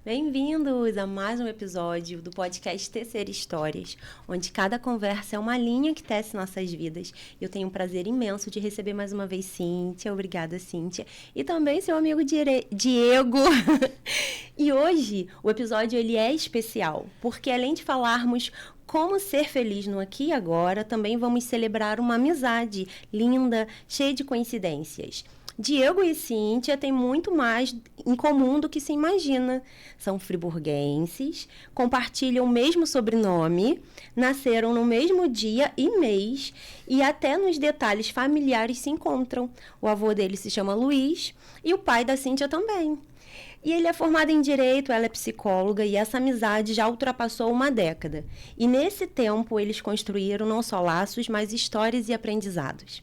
Bem-vindos a mais um episódio do podcast Tecer Histórias, onde cada conversa é uma linha que tece nossas vidas. Eu tenho um prazer imenso de receber mais uma vez Cíntia. Obrigada, Cíntia. E também seu amigo Diego. E hoje o episódio ele é especial, porque além de falarmos como ser feliz no aqui e agora, também vamos celebrar uma amizade linda, cheia de coincidências. Diego e Cíntia têm muito mais em comum do que se imagina. São friburguenses, compartilham o mesmo sobrenome, nasceram no mesmo dia e mês e até nos detalhes familiares se encontram. O avô dele se chama Luiz e o pai da Cíntia também. E ele é formado em Direito, ela é psicóloga e essa amizade já ultrapassou uma década. E nesse tempo eles construíram não só laços, mas histórias e aprendizados.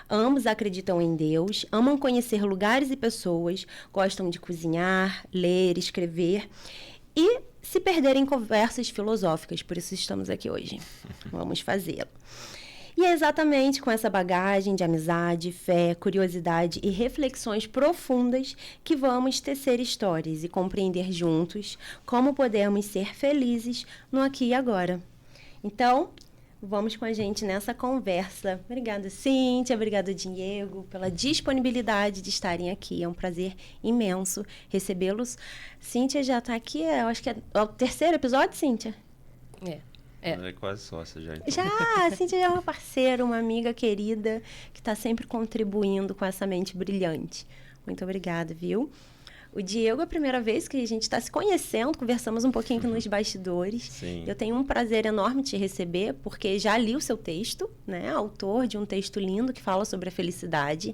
Ambos acreditam em Deus, amam conhecer lugares e pessoas, gostam de cozinhar, ler, escrever e se perder em conversas filosóficas. Por isso estamos aqui hoje. Vamos fazê-lo. E é exatamente com essa bagagem de amizade, fé, curiosidade e reflexões profundas que vamos tecer histórias e compreender juntos como podemos ser felizes no aqui e agora. Então, vamos com a gente nessa conversa. Obrigada, Cíntia. Obrigada, Diego, pela disponibilidade de estarem aqui. É um prazer imenso recebê-los. Cíntia já está aqui, eu acho que é o terceiro episódio, Cíntia? É quase sócia já. Então. Já, a Cíntia já é uma parceira, uma amiga querida, que está sempre contribuindo com essa mente brilhante. Muito obrigada, viu? O Diego é a primeira vez que a gente está se conhecendo, conversamos um pouquinho aqui nos bastidores. Sim. Eu tenho um prazer enorme te receber, porque já li o seu texto, né? Autor de um texto lindo que fala sobre a felicidade.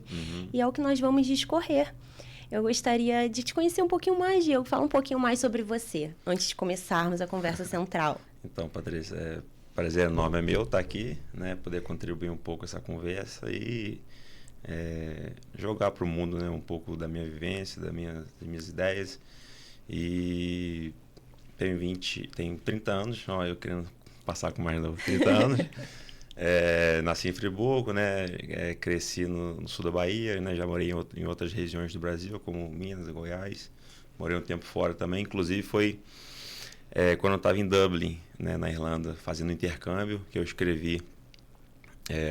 E é o que nós vamos discorrer. Eu gostaria de te conhecer um pouquinho mais, Diego. Fala um pouquinho mais sobre você, antes de começarmos a conversa central. Então, Patrícia, prazer enorme é meu estar aqui, né? Poder contribuir um pouco essa conversa e jogar para o mundo, né, um pouco da minha vivência, das minhas ideias. E tenho 30 anos, ó, eu querendo passar com mais de 30 anos. Nasci em Friburgo, né? Cresci no sul da Bahia, né? Já morei em outras regiões do Brasil, como Minas e Goiás. Morei um tempo fora também, inclusive foi quando eu estava em Dublin, né, na Irlanda, fazendo intercâmbio, que eu escrevi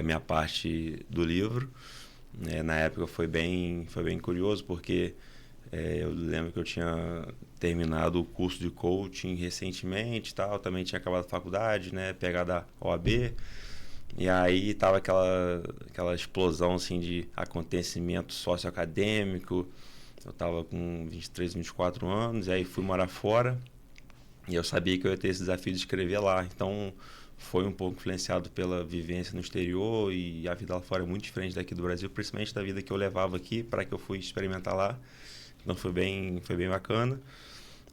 minha parte do livro. Na época foi bem curioso, porque eu lembro que eu tinha terminado o curso de coaching recentemente, tal, também tinha acabado a faculdade, né, pegado a OAB, e aí tava aquela explosão assim, de acontecimento socioacadêmico. Eu estava com 23, 24 anos, e aí fui morar fora, e eu sabia que eu ia ter esse desafio de escrever lá, então foi um pouco influenciado pela vivência no exterior, e a vida lá fora é muito diferente daqui do Brasil, principalmente da vida que eu levava aqui para que eu fui experimentar lá. Então foi bem bacana.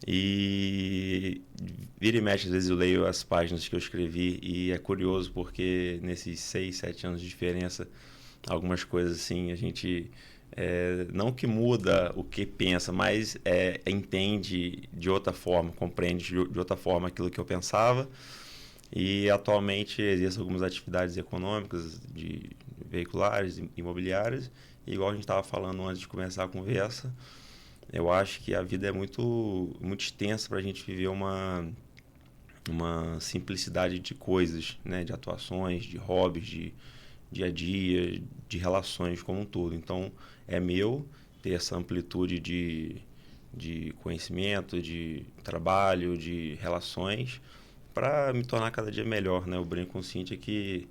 E vira e mexe, às vezes eu leio as páginas que eu escrevi e é curioso porque nesses 6, 7 anos de diferença, algumas coisas assim, a gente não que muda o que pensa, mas entende de outra forma, compreende de outra forma aquilo que eu pensava. E atualmente existem algumas atividades econômicas, veiculares, imobiliárias, e igual a gente estava falando antes de começar a conversa, eu acho que a vida é muito extensa para a gente viver uma simplicidade de coisas, né? De atuações, de hobbies, de dia a dia, de relações como um todo. Então, é meu ter essa amplitude de conhecimento, de trabalho, de relações, para me tornar cada dia melhor, né? Eu brinco com o Cíntia e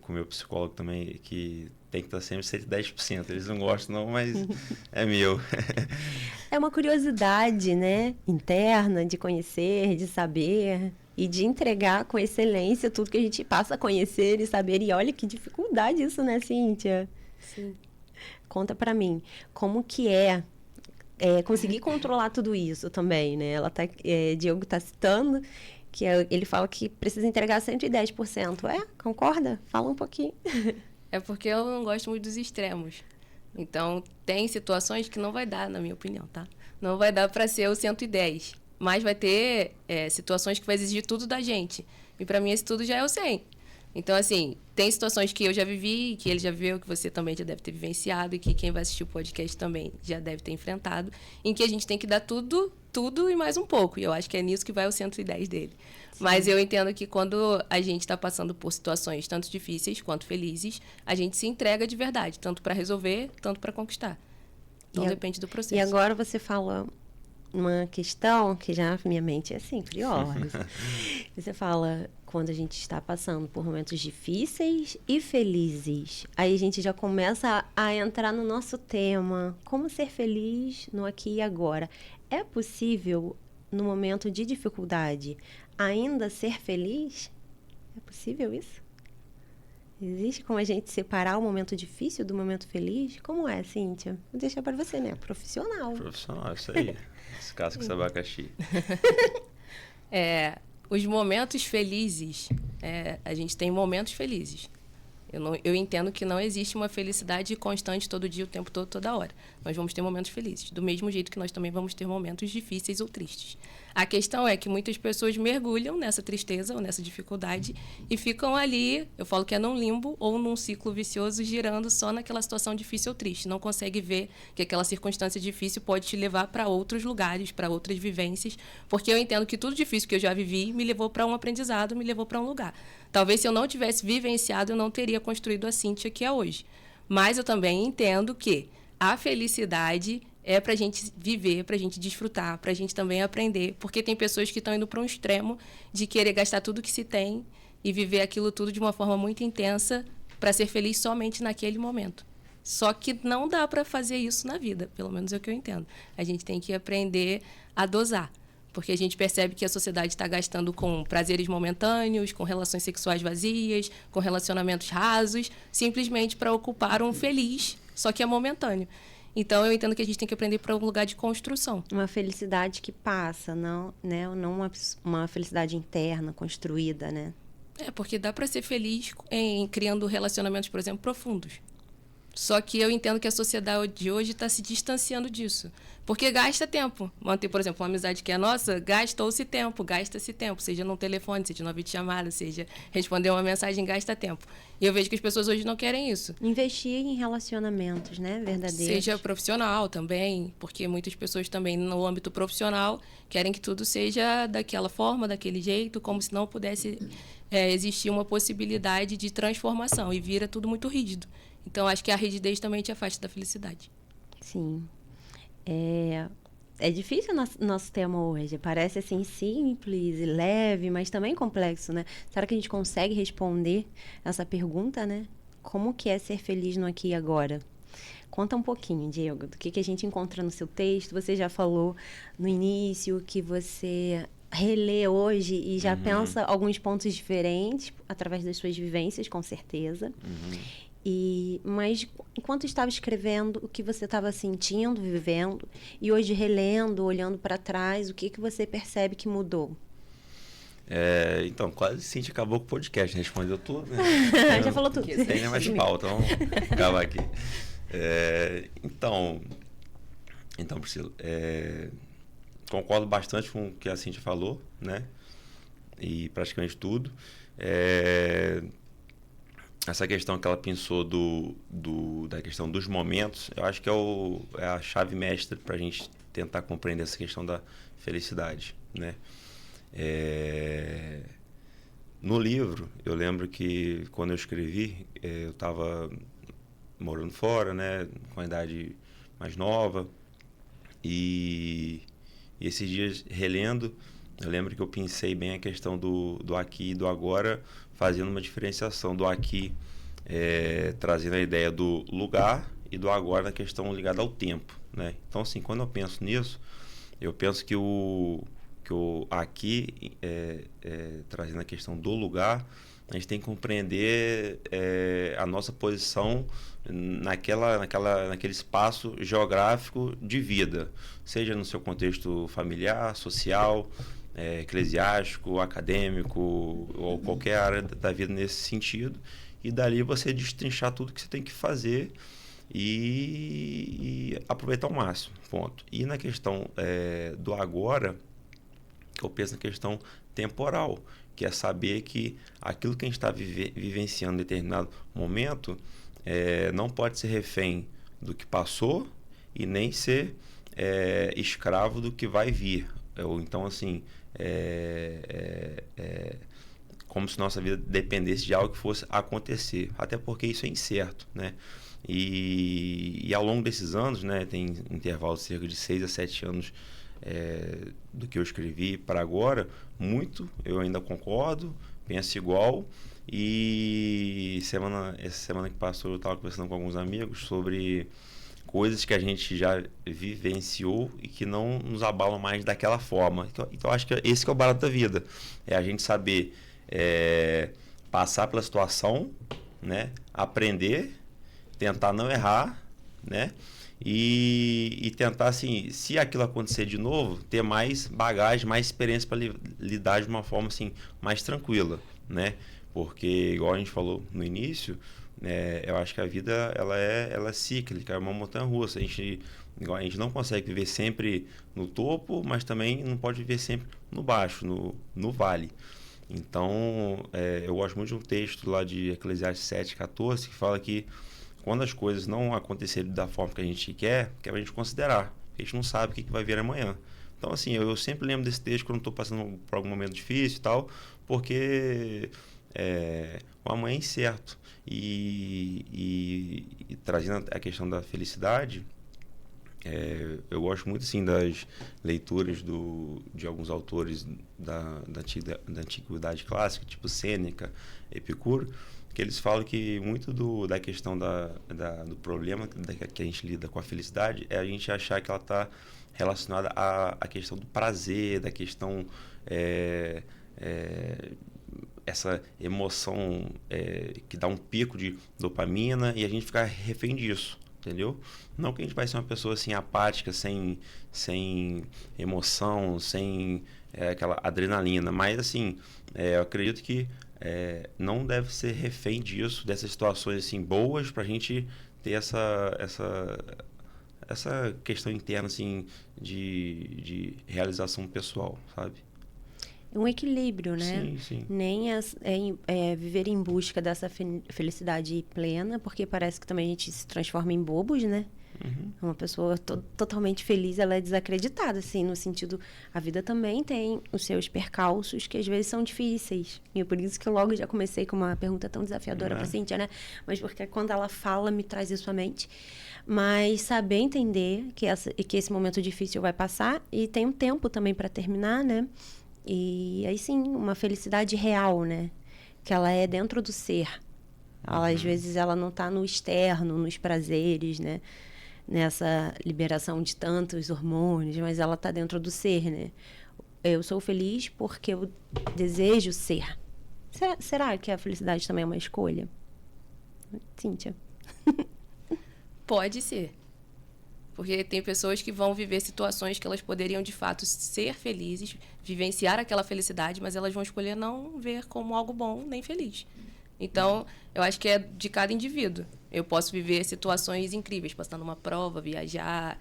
com o meu psicólogo também, que tem que estar sempre 110%. Eles não gostam não, mas é meu. É uma curiosidade, né? Interna, de conhecer, de saber. e de entregar com excelência tudo que a gente passa a conhecer e saber. E olha que dificuldade isso, né, Cíntia? Sim. Conta pra mim, como que conseguir controlar tudo isso também, né? Diogo tá citando que ele fala que precisa entregar 110%. Concorda? Fala um pouquinho. É porque eu não gosto muito dos extremos. Então, tem situações que não vai dar, na minha opinião, tá? Não vai dar para ser o 110. Mas vai ter situações que vai exigir tudo da gente. E para mim, esse tudo já é o 100. Então, assim, tem situações que eu já vivi, que ele já viveu, que você também já deve ter vivenciado, e que quem vai assistir o podcast também já deve ter enfrentado, em que a gente tem que dar tudo e mais um pouco. E eu acho que é nisso que vai o 110 dele. Sim. Mas eu entendo que quando a gente está passando por situações tanto difíceis quanto felizes, a gente se entrega de verdade, tanto para resolver, tanto para conquistar. Então, depende do processo. E agora você fala uma questão que já minha mente é assim, curiosa. Você fala quando a gente está passando por momentos difíceis e felizes. Aí a gente já começa a entrar no nosso tema, como ser feliz no aqui e agora. É possível, no momento de dificuldade, ainda ser feliz? É possível isso? Existe como a gente separar o momento difícil do momento feliz? Como é, Cíntia? Vou deixar para você, né? Profissional. Profissional, isso aí. Esse caso com esse abacaxi. Os momentos felizes, a gente tem momentos felizes. Eu entendo que não existe uma felicidade constante todo dia, o tempo todo, toda hora. Nós vamos ter momentos felizes, do mesmo jeito que nós também vamos ter momentos difíceis ou tristes. A questão é que muitas pessoas mergulham nessa tristeza ou nessa dificuldade e ficam ali, eu falo que é num limbo ou num ciclo vicioso, girando só naquela situação difícil ou triste. Não consegue ver que aquela circunstância difícil pode te levar para outros lugares, para outras vivências, porque eu entendo que tudo difícil que eu já vivi me levou para um aprendizado, me levou para um lugar. Talvez se eu não tivesse vivenciado, eu não teria construído a Cíntia que é hoje. Mas eu também entendo que a felicidade é para a gente viver, para a gente desfrutar, para a gente também aprender, porque tem pessoas que estão indo para um extremo de querer gastar tudo que se tem e viver aquilo tudo de uma forma muito intensa para ser feliz somente naquele momento. Só que não dá para fazer isso na vida, pelo menos é o que eu entendo. A gente tem que aprender a dosar, porque a gente percebe que a sociedade está gastando com prazeres momentâneos, com relações sexuais vazias, com relacionamentos rasos, simplesmente para ocupar um feliz, só que é momentâneo. Então, eu entendo que a gente tem que aprender para um lugar de construção. Uma felicidade que passa, não uma felicidade interna, construída, né? Porque dá para ser feliz criando relacionamentos, por exemplo, profundos. Só que eu entendo que a sociedade de hoje está se distanciando disso. Porque gasta tempo. Manter, por exemplo, uma amizade que é nossa, gasta-se tempo. Seja num telefone, seja numa videochamada, seja responder uma mensagem, gasta tempo. E eu vejo que as pessoas hoje não querem isso. Investir em relacionamentos, né? Verdadeiros. Seja profissional também, porque muitas pessoas também no âmbito profissional querem que tudo seja daquela forma, daquele jeito, como se não pudesse existir uma possibilidade de transformação. E vira tudo muito rígido. Então, acho que a rigidez também te afasta da felicidade. Sim. É difícil o nosso tema hoje. Parece assim simples e leve, mas também complexo, né? Será que a gente consegue responder essa pergunta, né? Como que é ser feliz no aqui e agora? Conta um pouquinho, Diego, do que a gente encontra no seu texto. Você já falou no início que você relê hoje e já pensa alguns pontos diferentes através das suas vivências, com certeza. Mas enquanto estava escrevendo, o que você estava sentindo, vivendo, e hoje relendo, olhando para trás, o que você percebe que mudou? Então, quase Cíntia acabou com o podcast, respondeu tudo, né? Já falou tudo. Tem mais pauta, vamos acabar aqui. Então, Priscila, concordo bastante com o que a Cíntia falou, né? E praticamente tudo. Essa questão que ela pensou da questão dos momentos, eu acho que é a chave mestra para a gente tentar compreender essa questão da felicidade, né? No livro, eu lembro que quando eu escrevi, eu estava morando fora, né, com a idade mais nova, e esses dias relendo, eu lembro que eu pensei bem a questão do aqui e do agora, fazendo uma diferenciação do aqui, trazendo a ideia do lugar, e do agora na questão ligada ao tempo, né? Então, assim, quando eu penso nisso, eu penso que o aqui, trazendo a questão do lugar, a gente tem que compreender a nossa posição naquele espaço geográfico de vida, seja no seu contexto familiar, social, eclesiástico, acadêmico ou qualquer área da vida nesse sentido, e dali você destrinchar tudo que você tem que fazer e aproveitar ao máximo, ponto. E na questão do agora, eu penso na questão temporal, que é saber que aquilo que a gente está vivenciando em determinado momento não pode ser refém do que passou e nem ser escravo do que vai vir. Ou então, assim, como se nossa vida dependesse de algo que fosse acontecer, até porque isso é incerto, né? E ao longo desses anos, né, tem intervalos de cerca de 6 a 7 anos do que eu escrevi para agora, muito eu ainda concordo, penso igual. E essa semana que passou eu estava conversando com alguns amigos sobre coisas que a gente já vivenciou e que não nos abalam mais daquela forma. Então acho que esse que é o barato da vida, é a gente saber passar pela situação, né, aprender, tentar não errar, né, e tentar, assim, se aquilo acontecer de novo, ter mais bagagem, mais experiência para lidar de uma forma, assim, mais tranquila, né? Porque, igual a gente falou no início, eu acho que a vida ela é cíclica, é uma montanha-russa. A gente não consegue viver sempre no topo, mas também não pode viver sempre no baixo, no vale. Então, eu gosto muito de um texto lá de Eclesiastes 7:14, que fala que quando as coisas não acontecerem da forma que a gente quer, que é pra gente considerar. A gente não sabe o que vai vir amanhã. Então, assim, eu sempre lembro desse texto quando estou passando por algum momento difícil e tal, porque o amanhã é incerto. E trazendo a questão da felicidade, eu gosto muito, assim, das leituras de alguns autores da antiguidade clássica, tipo Sêneca, Epicuro, que eles falam que muito da questão do problema que a gente lida com a felicidade é a gente achar que ela está relacionada à questão do prazer, da questão essa emoção que dá um pico de dopamina e a gente ficar refém disso, entendeu? Não que a gente vai ser uma pessoa assim apática, sem emoção, sem aquela adrenalina, mas assim, eu acredito que não deve ser refém disso, dessas situações assim boas, para a gente ter essa questão interna assim de realização pessoal, sabe? Um equilíbrio, né? Sim, sim. Nem viver em busca dessa felicidade plena, porque parece que também a gente se transforma em bobos, né? Uhum. Uma pessoa totalmente feliz, ela é desacreditada, assim, no sentido... A vida também tem os seus percalços, que às vezes são difíceis. E é por isso que eu logo já comecei com uma pergunta tão desafiadora para a Cíntia, né? Mas porque quando ela fala, me traz isso à mente. Mas saber entender que esse momento difícil vai passar e tem um tempo também para terminar, né? E aí sim, uma felicidade real, né? Que ela é dentro do ser. Ela, às vezes ela não está no externo, nos prazeres, né? Nessa liberação de tantos hormônios, mas ela está dentro do ser, né? Eu sou feliz porque eu desejo ser. Será que a felicidade também é uma escolha? Cíntia? Pode ser. Porque tem pessoas que vão viver situações que elas poderiam, de fato, ser felizes, vivenciar aquela felicidade, mas elas vão escolher não ver como algo bom nem feliz. Então, eu acho que é de cada indivíduo. Eu posso viver situações incríveis, passar numa prova, viajar,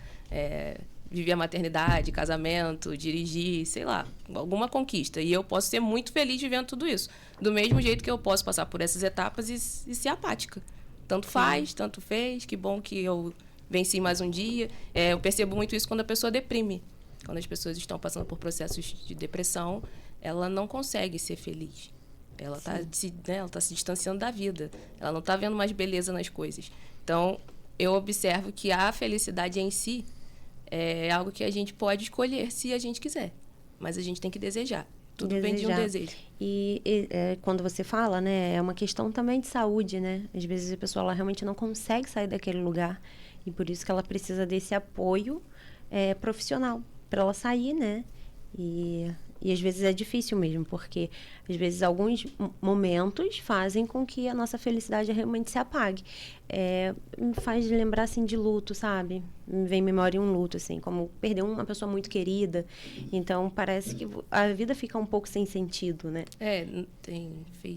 viver a maternidade, casamento, dirigir, sei lá, alguma conquista. E eu posso ser muito feliz vivendo tudo isso. Do mesmo jeito que eu posso passar por essas etapas e ser apática. Tanto faz, tanto fez, que bom que eu venci mais um dia. Eu percebo muito isso quando a pessoa deprime. Quando as pessoas estão passando por processos de depressão, ela não consegue ser feliz. Ela está se distanciando da vida. Ela não está vendo mais beleza nas coisas. Então, eu observo que a felicidade em si é algo que a gente pode escolher se a gente quiser. Mas a gente tem que desejar. Tudo vem de um desejo. E quando você fala, né, é uma questão também de saúde, né? Às vezes a pessoa ela realmente não consegue sair daquele lugar. E por isso que ela precisa desse apoio profissional. Para ela sair, né? E às vezes é difícil mesmo, porque às vezes alguns momentos fazem com que a nossa felicidade realmente se apague. Me faz lembrar, assim, de luto, sabe? Me vem em memória um luto, assim, como perder uma pessoa muito querida. Então, parece que a vida fica um pouco sem sentido, né?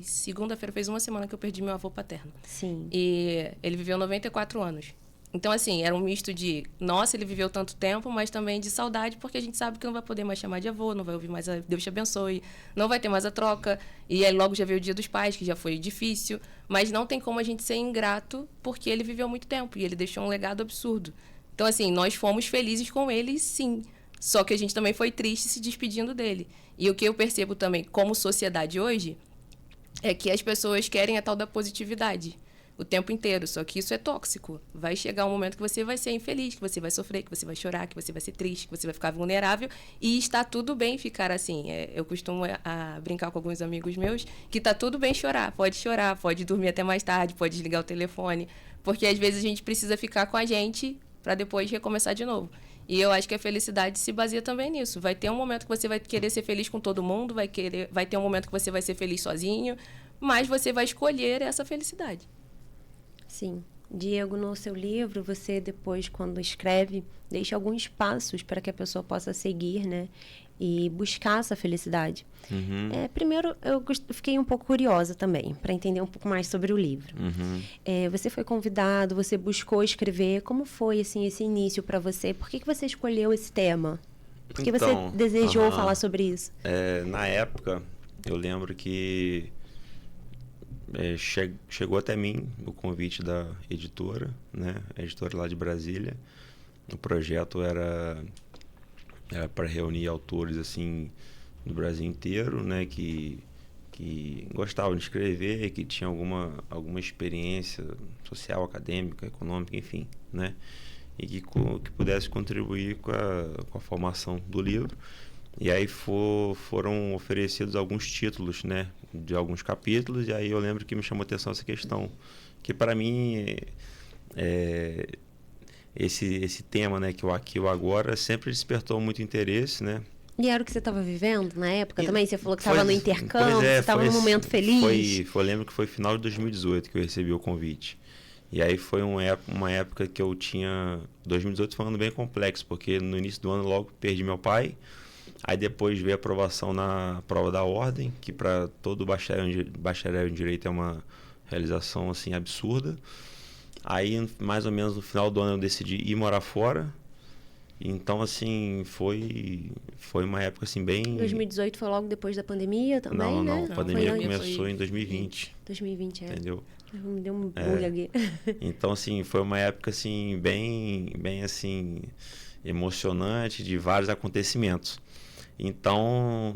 Segunda-feira fez uma semana que eu perdi meu avô paterno. Sim. E ele viveu 94 anos. Então, assim, era um misto de, nossa, ele viveu tanto tempo, mas também de saudade, porque a gente sabe que não vai poder mais chamar de avô, não vai ouvir mais a Deus te abençoe, não vai ter mais a troca. E aí logo já veio o Dia dos Pais, que já foi difícil. Mas não tem como a gente ser ingrato, porque ele viveu muito tempo e ele deixou um legado absurdo. Então, assim, nós fomos felizes com ele, sim. Só que a gente também foi triste se despedindo dele. E o que eu percebo também como sociedade hoje é que as pessoas querem a tal da positividade o tempo inteiro, só que isso é tóxico. Vai chegar um momento que você vai ser infeliz, que você vai sofrer, que você vai chorar, que você vai ser triste, que você vai ficar vulnerável, e está tudo bem ficar assim. Eu costumo brincar com alguns amigos meus que está tudo bem chorar, pode dormir até mais tarde, pode desligar o telefone, porque às vezes a gente precisa ficar com a gente para depois recomeçar de novo. E eu acho que a felicidade se baseia também nisso. Vai ter um momento que você vai querer ser feliz com todo mundo, vai ter um momento que você vai ser feliz sozinho, mas você vai escolher essa felicidade. Sim. Diego, no seu livro, você depois, quando escreve, deixa alguns passos para que a pessoa possa seguir, né? E buscar essa felicidade. Uhum. Primeiro, eu fiquei um pouco curiosa também, para entender um pouco mais sobre o livro. Uhum. Você foi convidado, você buscou escrever. Como foi, assim, esse início para você? Por que você escolheu esse tema? Por que você desejou falar sobre isso? Na época, eu lembro que chegou até mim o convite da editora, né? A editora lá de Brasília. O projeto era para reunir autores assim do Brasil inteiro, né? Que gostavam de escrever, que tinham alguma experiência social, acadêmica, econômica, enfim, né? E que pudesse contribuir com a formação do livro. E aí foram oferecidos alguns títulos, né, de alguns capítulos, e aí eu lembro que me chamou a atenção essa questão, que para mim esse tema, né, que o aqui e o agora sempre despertou muito interesse, né. E era o que você estava vivendo na época também? Você falou que estava no intercâmbio, você estava num momento feliz? Eu lembro que foi final de 2018 que eu recebi o convite. E aí foi uma época que eu tinha... 2018 foi um ano bem complexo, porque no início do ano logo perdi meu pai. Aí depois veio a aprovação na prova da ordem, que para todo bacharel em Direito é uma realização assim absurda. Aí, mais ou menos no final do ano, eu decidi ir morar fora. Então, assim, foi uma época assim bem... 2018 foi logo depois da pandemia também, né? Não, a pandemia começou em 2020. 2020, entendeu? Me deu um bug aqui. Então, assim, foi uma época assim bem assim emocionante, de vários acontecimentos. Então,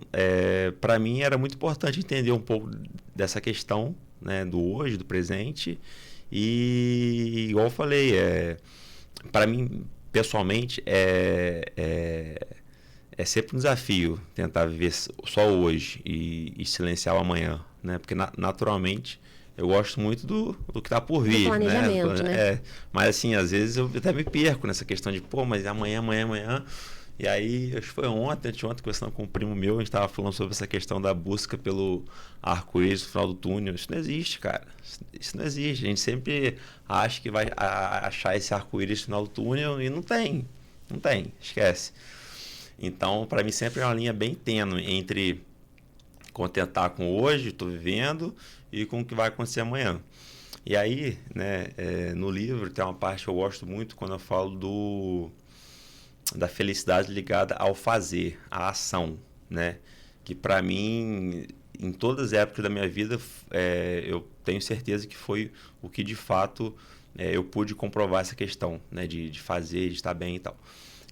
para mim era muito importante entender um pouco dessa questão, né, do hoje, do presente. E, igual eu falei, para mim, pessoalmente, é sempre um desafio tentar viver só hoje e silenciar o amanhã, né? Porque, naturalmente, eu gosto muito do que está por vir, do planejamento, né? Mas, assim, às vezes eu até me perco nessa questão de, mas amanhã. E aí, acho que foi ontem, conversando com um primo meu, a gente estava falando sobre essa questão da busca pelo arco-íris no final do túnel. Isso não existe, cara. Isso não existe. A gente sempre acha que vai achar esse arco-íris no final do túnel e não tem. Não tem, esquece. Então, para mim, sempre é uma linha bem tênue entre contentar com hoje, estou vivendo, e com o que vai acontecer amanhã. E aí, né, no livro tem uma parte que eu gosto muito quando eu falo da felicidade ligada ao fazer, à ação, né? Que para mim, em todas as épocas da minha vida, eu tenho certeza que foi o que de fato eu pude comprovar essa questão, né? De fazer, de estar bem e tal.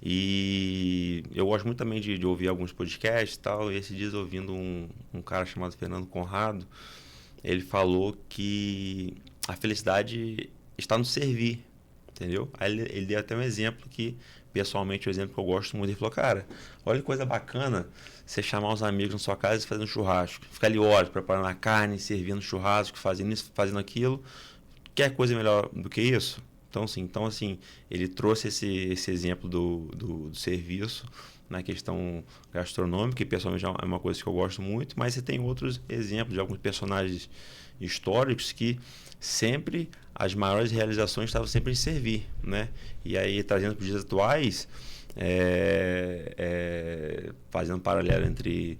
E eu gosto muito também de ouvir alguns podcasts e tal, e esses dias ouvindo um cara chamado Fernando Conrado, ele falou que a felicidade está no servir, entendeu? Aí ele deu até um exemplo que, pessoalmente, o exemplo que eu gosto muito, ele falou, cara, olha que coisa bacana você chamar os amigos na sua casa e fazer um churrasco, ficar ali horas preparando a carne, servindo churrasco, fazendo isso, fazendo aquilo, quer coisa melhor do que isso? Então, assim, ele trouxe esse exemplo do serviço, na questão gastronômica, que pessoalmente é uma coisa que eu gosto muito, mas você tem outros exemplos de alguns personagens históricos que sempre as maiores realizações estavam sempre em servir, né? E aí, trazendo para os dias atuais, fazendo um paralelo entre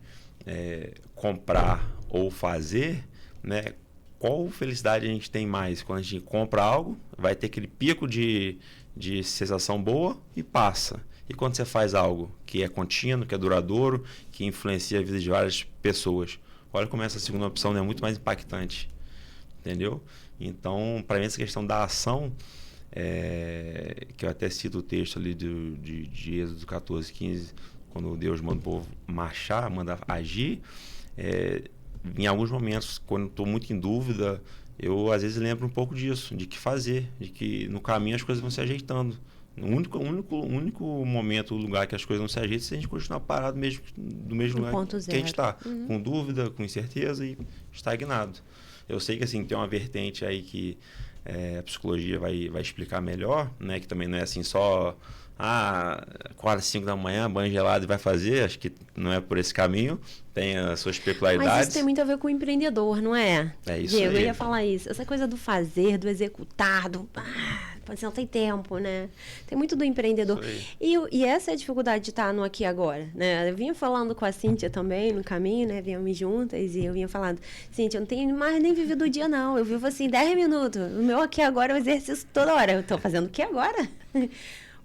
comprar ou fazer, né? Qual felicidade a gente tem mais? Quando a gente compra algo, vai ter aquele pico de sensação boa e passa. E quando você faz algo que é contínuo, que é duradouro, que influencia a vida de várias pessoas, olha como essa segunda opção é muito mais impactante. Entendeu? Então, para mim, essa questão da ação, que eu até cito o texto ali de Êxodo 14, 15, quando Deus manda o povo marchar, manda agir, em alguns momentos, quando eu estou muito em dúvida, eu às vezes lembro um pouco disso, de que fazer, de que no caminho as coisas vão se ajeitando. O único momento, o lugar que as coisas não se ajeitam é se a gente continuar parado do mesmo lugar que a gente está, com dúvida, com incerteza e estagnado. Eu sei que assim, tem uma vertente aí que a psicologia vai explicar melhor, né? Que também não é assim só 4, 5 da manhã, banho gelado e vai fazer. Acho que não é por esse caminho. Tem as suas peculiaridades. Mas isso tem muito a ver com o empreendedor, não é? É isso aí. Eu ia falar isso. Essa coisa do fazer, do executar, você não tem tempo, né? Tem muito do empreendedor. E essa é a dificuldade de estar no aqui e agora, né? Eu vinha falando com a Cíntia também no caminho, né? Víamos juntas e eu vinha falando, Cíntia, eu não tenho mais nem vivido o dia, não. Eu vivo assim 10 minutos. O meu aqui e agora é um exercício toda hora. Eu tô fazendo o que agora?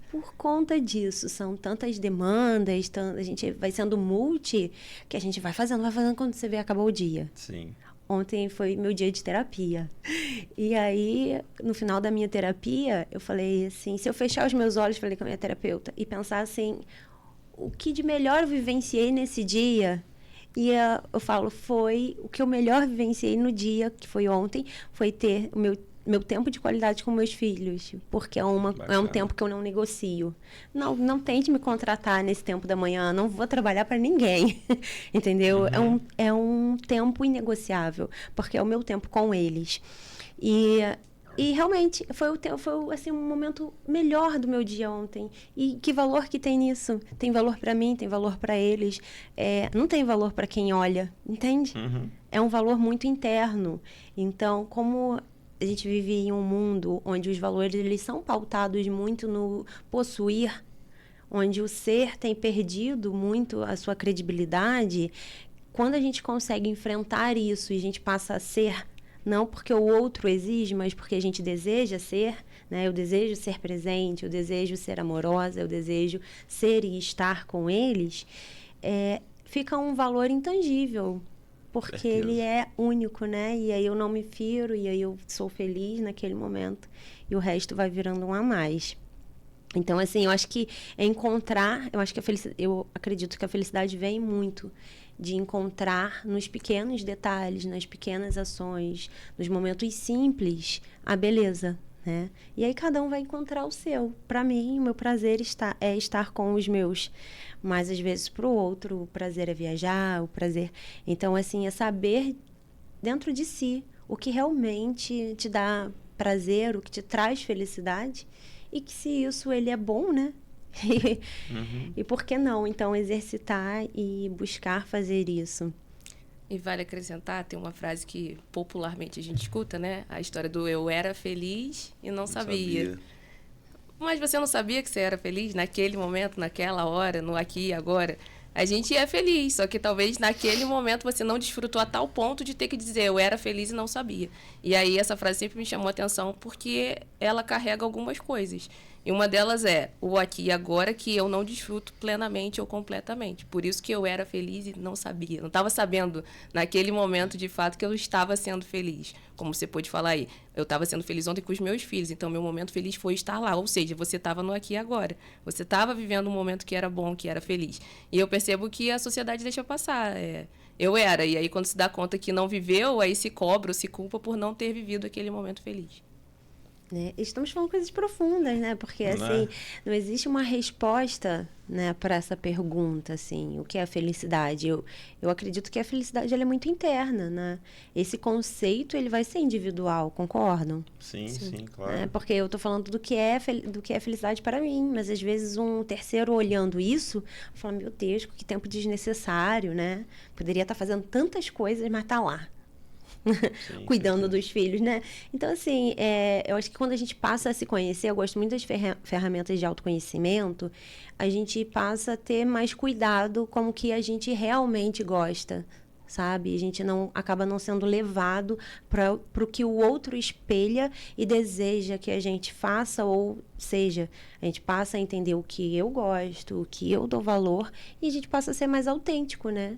Por conta disso, são tantas demandas, a gente vai sendo multi, que a gente vai fazendo quando você vê, acabou o dia. Sim. Ontem foi meu dia de terapia. E aí, no final da minha terapia, eu falei assim, se eu fechar os meus olhos, falei com a minha terapeuta, e pensar assim, o que de melhor eu vivenciei nesse dia? E eu falo, foi o que eu melhor vivenciei no dia, que foi ontem, foi ter o meu tempo de qualidade com meus filhos, porque é um tempo que eu não negocio. Não tente me contratar nesse tempo da manhã, não vou trabalhar para ninguém, entendeu? Uhum. É um tempo inegociável, porque é o meu tempo com eles. E realmente foi assim, um momento melhor do meu dia ontem. E que valor que tem nisso? Tem valor para mim, tem valor para eles. Não tem valor para quem olha, entende? Uhum. É um valor muito interno. Então, como a gente vive em um mundo onde os valores eles são pautados muito no possuir, onde o ser tem perdido muito a sua credibilidade, quando a gente consegue enfrentar isso e a gente passa a ser, não porque o outro exige, mas porque a gente deseja ser, né? Eu desejo ser presente, eu desejo ser amorosa, eu desejo ser e estar com eles, fica um valor intangível. Porque ele é único, né? E aí eu não me firo, e aí eu sou feliz naquele momento. E o resto vai virando um a mais. Então, assim, eu acho que eu acredito que a felicidade vem muito de encontrar nos pequenos detalhes, nas pequenas ações, nos momentos simples, a beleza, né? E aí cada um vai encontrar o seu. Para mim, o meu prazer é estar com os meus. Mas, às vezes, para o outro, o prazer é viajar, o prazer... Então, assim, é saber dentro de si o que realmente te dá prazer, o que te traz felicidade. E que se isso, ele é bom, né? E por que não, então, exercitar e buscar fazer isso? E vale acrescentar, tem uma frase que popularmente a gente escuta, né? A história do eu era feliz e não sabia. Mas você não sabia que você era feliz naquele momento, naquela hora, no aqui e agora? A gente é feliz, só que talvez naquele momento você não desfrutou a tal ponto de ter que dizer eu era feliz e não sabia. E aí essa frase sempre me chamou a atenção porque ela carrega algumas coisas. E uma delas é o aqui e agora que eu não desfruto plenamente ou completamente. Por isso que eu era feliz e não sabia. Não estava sabendo naquele momento, de fato, que eu estava sendo feliz. Como você pôde falar aí. Eu estava sendo feliz ontem com os meus filhos. Então, meu momento feliz foi estar lá. Ou seja, você estava no aqui e agora. Você estava vivendo um momento que era bom, que era feliz. E eu percebo que a sociedade deixa passar. Eu era. E aí, quando se dá conta que não viveu, aí se cobra ou se culpa por não ter vivido aquele momento feliz. Né? Estamos falando coisas profundas, né? Porque, assim, não existe uma resposta, né, para essa pergunta, assim, o que é a felicidade? Eu acredito que a felicidade ela é muito interna, né? Esse conceito, ele vai ser individual, concordam? Sim, claro. Porque eu tô falando do que é felicidade para mim, mas às vezes um terceiro olhando isso, fala, meu Deus, que tempo desnecessário, né? Poderia estar fazendo tantas coisas, mas tá lá. Sim, Cuidando dos filhos, né? Então, assim, eu acho que quando a gente passa a se conhecer, eu gosto muito das ferramentas de autoconhecimento, a gente passa a ter mais cuidado com o que a gente realmente gosta, sabe? A gente acaba não sendo levado para o que o outro espelha e deseja que a gente faça ou seja. A gente passa a entender o que eu gosto, o que eu dou valor e a gente passa a ser mais autêntico, né?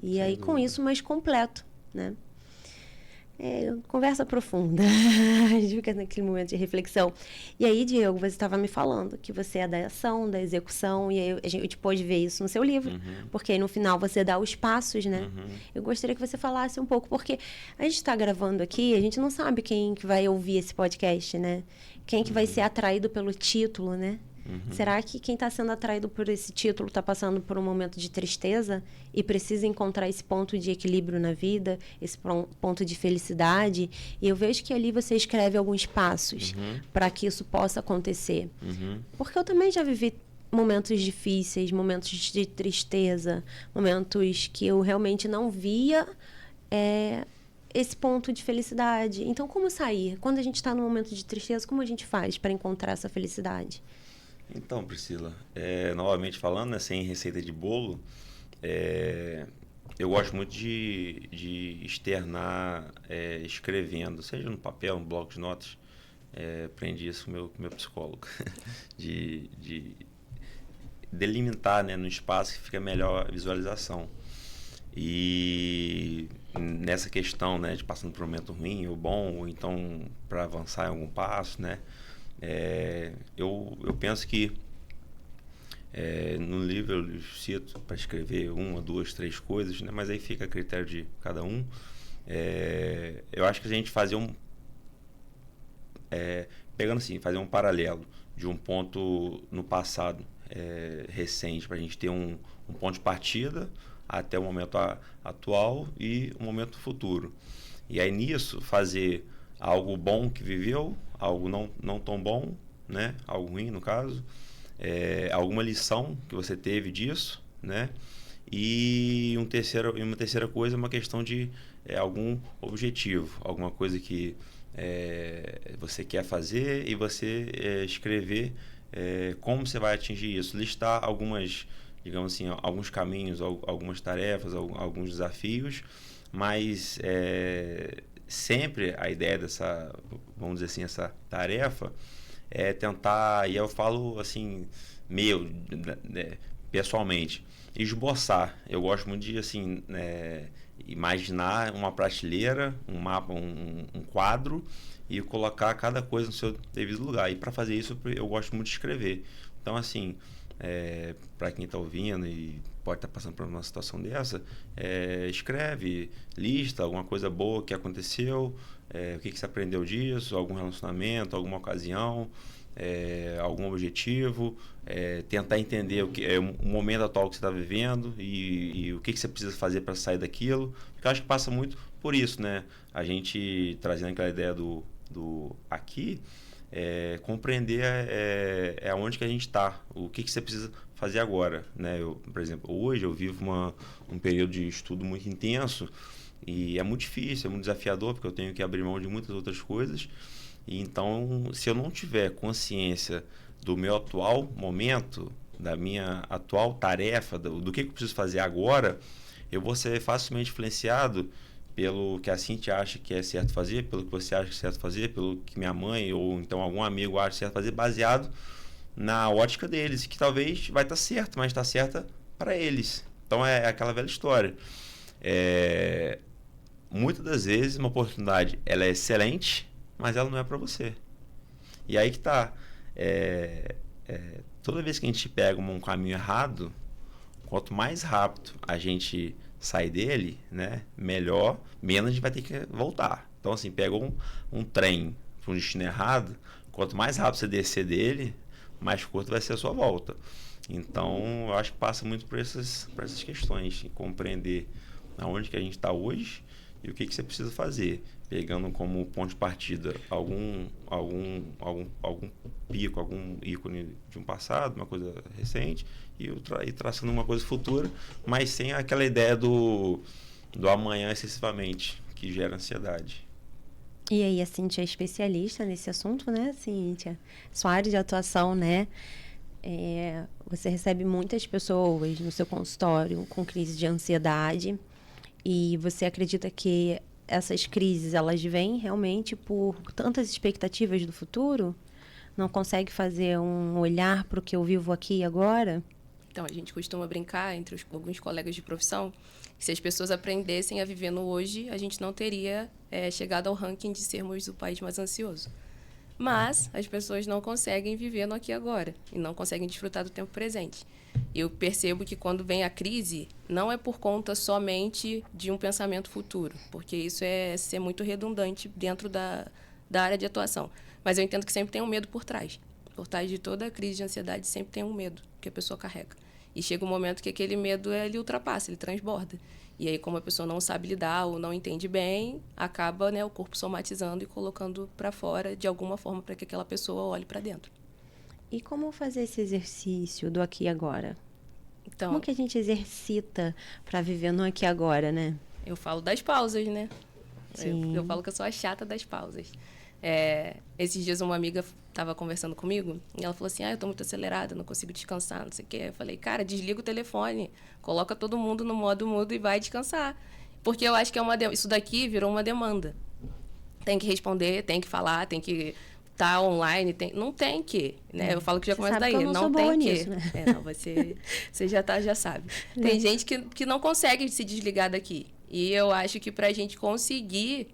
E aí, com isso, mais completo, né? Conversa profunda. A gente fica naquele momento de reflexão. E aí, Diego, você estava me falando que você é da ação, da execução, e aí a gente pôde ver isso no seu livro, porque aí no final você dá os passos, né? Eu gostaria que você falasse um pouco, porque a gente está gravando aqui, a gente não sabe quem que vai ouvir esse podcast, né? Quem que vai ser atraído pelo título, né? Será que quem está sendo atraído por esse título está passando por um momento de tristeza e precisa encontrar esse ponto de equilíbrio na vida, esse ponto de felicidade? E eu vejo que ali você escreve alguns passos para que isso possa acontecer. Porque eu também já vivi momentos difíceis, momentos de tristeza, momentos que eu realmente não via esse ponto de felicidade. Então, como sair? Quando a gente está num momento de tristeza, como a gente faz para encontrar essa felicidade? Então, Priscila, novamente falando, né, sem receita de bolo, eu gosto muito de externar escrevendo, seja no papel, no bloco de notas. Aprendi isso com meu psicólogo, de delimitar, né, no espaço que fica melhor a visualização. E nessa questão, né, de passando por um momento ruim ou bom, ou então para avançar em algum passo, né, eu penso que no livro eu cito para escrever 1, 2, 3 coisas, né, mas aí fica a critério de cada um. Eu acho que a gente fazer pegando assim, fazer um paralelo de um ponto no passado recente, para a gente ter um ponto de partida até o momento atual e o momento futuro. E aí nisso fazer algo bom que viveu, algo não tão bom, né? Algo ruim no caso, alguma lição que você teve disso, né? E uma terceira coisa é uma questão de algum objetivo, alguma coisa que você quer fazer e você escrever como você vai atingir isso, listar algumas, digamos assim, alguns caminhos, algumas tarefas, alguns desafios, mas sempre a ideia dessa, vamos dizer assim, essa tarefa é tentar, e eu falo assim, pessoalmente, esboçar. Eu gosto muito de assim, imaginar uma prateleira, um mapa, um quadro e colocar cada coisa no seu devido lugar. E para fazer isso eu gosto muito de escrever. Então assim, para quem está ouvindo e pode estar passando por uma situação dessa, escreve, lista alguma coisa boa que aconteceu, o que você aprendeu disso, algum relacionamento, alguma ocasião, algum objetivo, tentar entender o que é o momento atual que você está vivendo e o que você precisa fazer para sair daquilo, porque eu acho que passa muito por isso, né? A gente trazendo aquela ideia do aqui, compreender aonde que a gente está, o que você precisa fazer agora, né? Por exemplo, hoje eu vivo um período de estudo muito intenso e é muito difícil, é muito desafiador, porque eu tenho que abrir mão de muitas outras coisas. E então, se eu não tiver consciência do meu atual momento, da minha atual tarefa, do que eu preciso fazer agora, eu vou ser facilmente influenciado pelo que a Cintia acha que é certo fazer, pelo que você acha que é certo fazer, pelo que minha mãe ou então algum amigo acha certo fazer, baseado na ótica deles, que talvez vai estar certo, mas está certa para eles. Então é aquela velha história. Muitas das vezes uma oportunidade ela é excelente, mas ela não é para você. E aí que tá. Toda vez que a gente pega um caminho errado, quanto mais rápido a gente sair dele, né, melhor, menos a gente vai ter que voltar. Então, assim, pegou um trem, para um destino errado, quanto mais rápido você descer dele, mais curto vai ser a sua volta. Então, eu acho que passa muito por essas questões, compreender aonde que a gente está hoje e o que você precisa fazer, pegando como ponto de partida algum pico, algum ícone de um passado, uma coisa recente, e traçando uma coisa futura, mas sem aquela ideia do amanhã excessivamente, que gera ansiedade. E aí, a Cíntia é especialista nesse assunto, né, Cíntia? Sua área de atuação, né? Você recebe muitas pessoas no seu consultório com crise de ansiedade, e você acredita que essas crises, elas vêm realmente por tantas expectativas do futuro? Não consegue fazer um olhar para o que eu vivo aqui e agora? Então, a gente costuma brincar entre alguns colegas de profissão que se as pessoas aprendessem a viver no hoje, a gente não teria chegado ao ranking de sermos o país mais ansioso. Mas as pessoas não conseguem viver no aqui e agora e não conseguem desfrutar do tempo presente. Eu percebo que quando vem a crise, não é por conta somente de um pensamento futuro, porque isso é ser muito redundante dentro da área de atuação. Mas eu entendo que sempre tem um medo por trás. Por trás de toda a crise de ansiedade sempre tem um medo que a pessoa carrega. E chega um momento que aquele medo ele ultrapassa, ele transborda. E aí, como a pessoa não sabe lidar ou não entende bem, acaba, né, o corpo somatizando e colocando para fora de alguma forma para que aquela pessoa olhe para dentro. E como fazer esse exercício do aqui e agora? Então, como que a gente exercita para viver no aqui e agora, né? Eu falo das pausas, né? Sim. Eu falo que eu sou a chata das pausas. Esses dias uma amiga estava conversando comigo e ela falou assim, eu tô muito acelerada, não consigo descansar, não sei o quê. Eu falei, cara, desliga o telefone, coloca todo mundo no modo mudo e vai descansar. Porque eu acho que isso daqui virou uma demanda. Tem que responder, tem que falar, tem que estar online, não tem que, né? Eu falo que já começa daí, não tem que. Nisso, né? Não, você já sabe. Tem gente que não consegue se desligar daqui. E eu acho que pra gente conseguir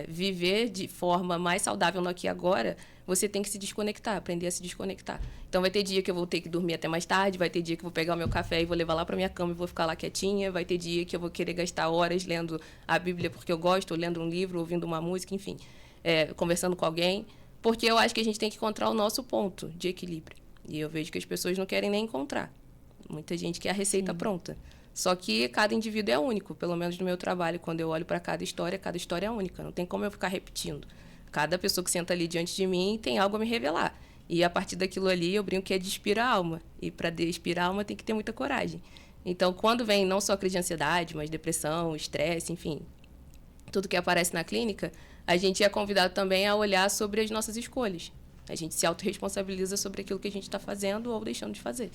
viver de forma mais saudável no aqui e agora, você tem que se desconectar, aprender a se desconectar. Então, vai ter dia que eu vou ter que dormir até mais tarde, vai ter dia que eu vou pegar o meu café e vou levar lá para minha cama e vou ficar lá quietinha, vai ter dia que eu vou querer gastar horas lendo a Bíblia porque eu gosto, ou lendo um livro, ouvindo uma música, enfim, conversando com alguém, porque eu acho que a gente tem que encontrar o nosso ponto de equilíbrio. E eu vejo que as pessoas não querem nem encontrar. Muita gente quer a receita pronta. Só que cada indivíduo é único, pelo menos no meu trabalho, quando eu olho para cada história é única, não tem como eu ficar repetindo. Cada pessoa que senta ali diante de mim tem algo a me revelar. E a partir daquilo ali eu brinco que é despir a alma. E para despir a alma tem que ter muita coragem. Então, quando vem não só crise de ansiedade, mas depressão, estresse, enfim, tudo que aparece na clínica, a gente é convidado também a olhar sobre as nossas escolhas. A gente se autorresponsabiliza sobre aquilo que a gente está fazendo ou deixando de fazer.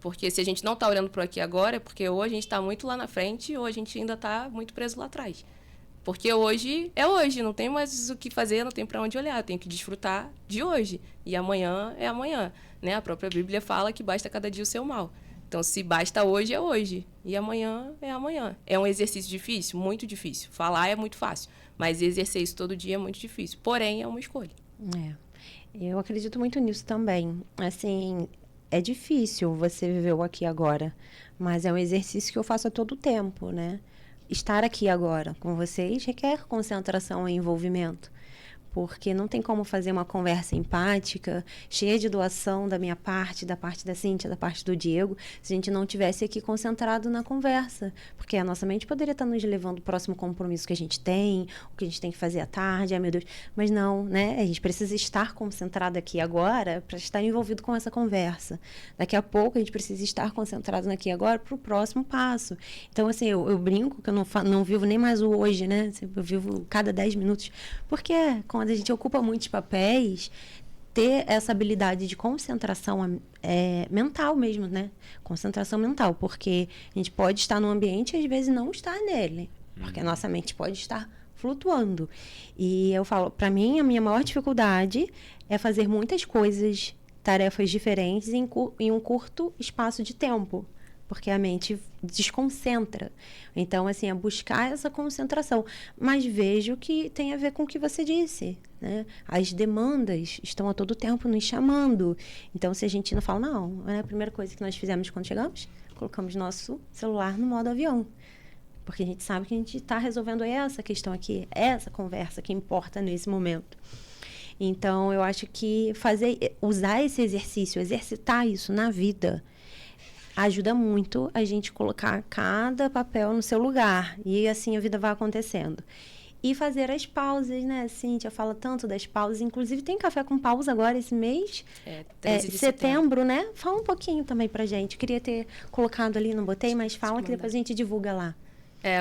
Porque se a gente não está olhando para aqui agora, é porque ou a gente está muito lá na frente ou a gente ainda está muito preso lá atrás. Porque hoje é hoje, não tem mais o que fazer, não tem para onde olhar, eu tenho que desfrutar de hoje. E amanhã é amanhã. Né? A própria Bíblia fala que basta cada dia o seu mal. Então, se basta hoje, é hoje. E amanhã é amanhã. É um exercício difícil? Muito difícil. Falar é muito fácil, mas exercer isso todo dia é muito difícil. Porém, é uma escolha. Eu acredito muito nisso também. Assim, é difícil você viver o aqui e agora, mas é um exercício que eu faço a todo tempo, né? Estar aqui agora com vocês requer concentração e envolvimento, porque não tem como fazer uma conversa empática, cheia de doação da minha parte, da parte da Cíntia, da parte do Diego, se a gente não tivesse aqui concentrado na conversa, porque a nossa mente poderia estar nos levando ao próximo compromisso que a gente tem, o que a gente tem que fazer à tarde, ai meu Deus, mas não, né? A gente precisa estar concentrado aqui agora para estar envolvido com essa conversa. Daqui a pouco a gente precisa estar concentrado aqui agora para o próximo passo. Então, assim, eu brinco que eu não vivo nem mais o hoje, né? Eu vivo cada 10 minutos, porque quando a gente ocupa muitos papéis, ter essa habilidade de concentração mental mesmo, né? Concentração mental, porque a gente pode estar num ambiente e às vezes não estar nele, porque a nossa mente pode estar flutuando. E eu falo, para mim, a minha maior dificuldade é fazer muitas coisas, tarefas diferentes em um curto espaço de tempo, porque a mente desconcentra. Então, assim, é buscar essa concentração. Mas vejo que tem a ver com o que você disse, né? As demandas estão a todo tempo nos chamando. Então, se a gente não fala, não, a primeira coisa que nós fizemos quando chegamos, colocamos nosso celular no modo avião. Porque a gente sabe que a gente está resolvendo essa questão aqui, essa conversa que importa nesse momento. Então, eu acho que usar esse exercício, exercitar isso na vida, ajuda muito a gente colocar cada papel no seu lugar. E assim a vida vai acontecendo. E fazer as pausas, né? Cíntia fala tanto das pausas. Inclusive, tem café com pausa agora esse mês. 13 de setembro, né? Fala um pouquinho também pra gente. Queria ter colocado ali, não botei, mas fala que depois a gente divulga lá.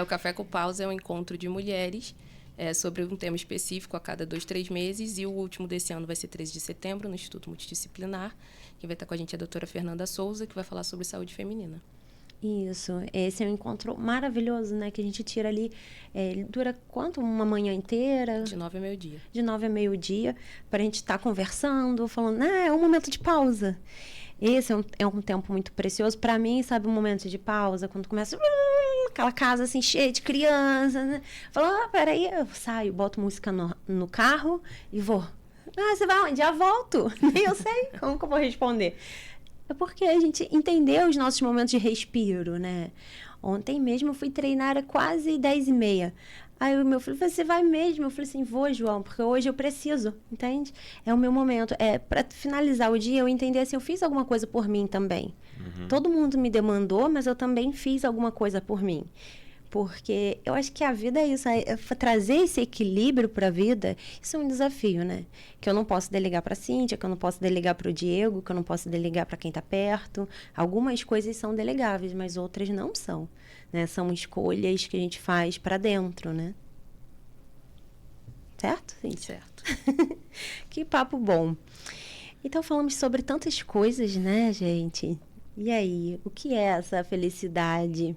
O Café com Pausa é um encontro de mulheres sobre um tema específico a cada 2, 3 meses. E o último desse ano vai ser 13 de setembro, no Instituto Multidisciplinar. Quem vai estar com a gente é a doutora Fernanda Souza, que vai falar sobre saúde feminina. Isso, esse é um encontro maravilhoso, né? Que a gente tira ali, dura quanto? Uma manhã inteira? De 9 a meio-dia. De 9 a meio-dia, para a gente estar conversando, falando, é um momento de pausa. Esse é um tempo muito precioso. Para mim, sabe, um momento de pausa, quando começa aquela casa assim, cheia de crianças, né? Fala, peraí, eu saio, boto música no carro e vou. Você vai onde? Já volto. Nem eu sei como que eu vou responder. É porque a gente entendeu os nossos momentos de respiro, né? Ontem mesmo eu fui treinar, era quase 10h30. Aí o meu filho falou, você vai mesmo? Eu falei assim, vou, João, porque hoje eu preciso, entende? É o meu momento. Para finalizar o dia, eu entender assim, eu fiz alguma coisa por mim também. Todo mundo me demandou, mas eu também fiz alguma coisa por mim. Porque eu acho que a vida é isso, trazer esse equilíbrio para a vida, isso é um desafio, né? Que eu não posso delegar para a Cíntia, que eu não posso delegar para o Diego, que eu não posso delegar para quem está perto. Algumas coisas são delegáveis, mas outras não são, né? São escolhas que a gente faz para dentro, né? Certo, Cíntia? Certo. Que papo bom. Então, falamos sobre tantas coisas, né, gente? E aí, o que é essa felicidade?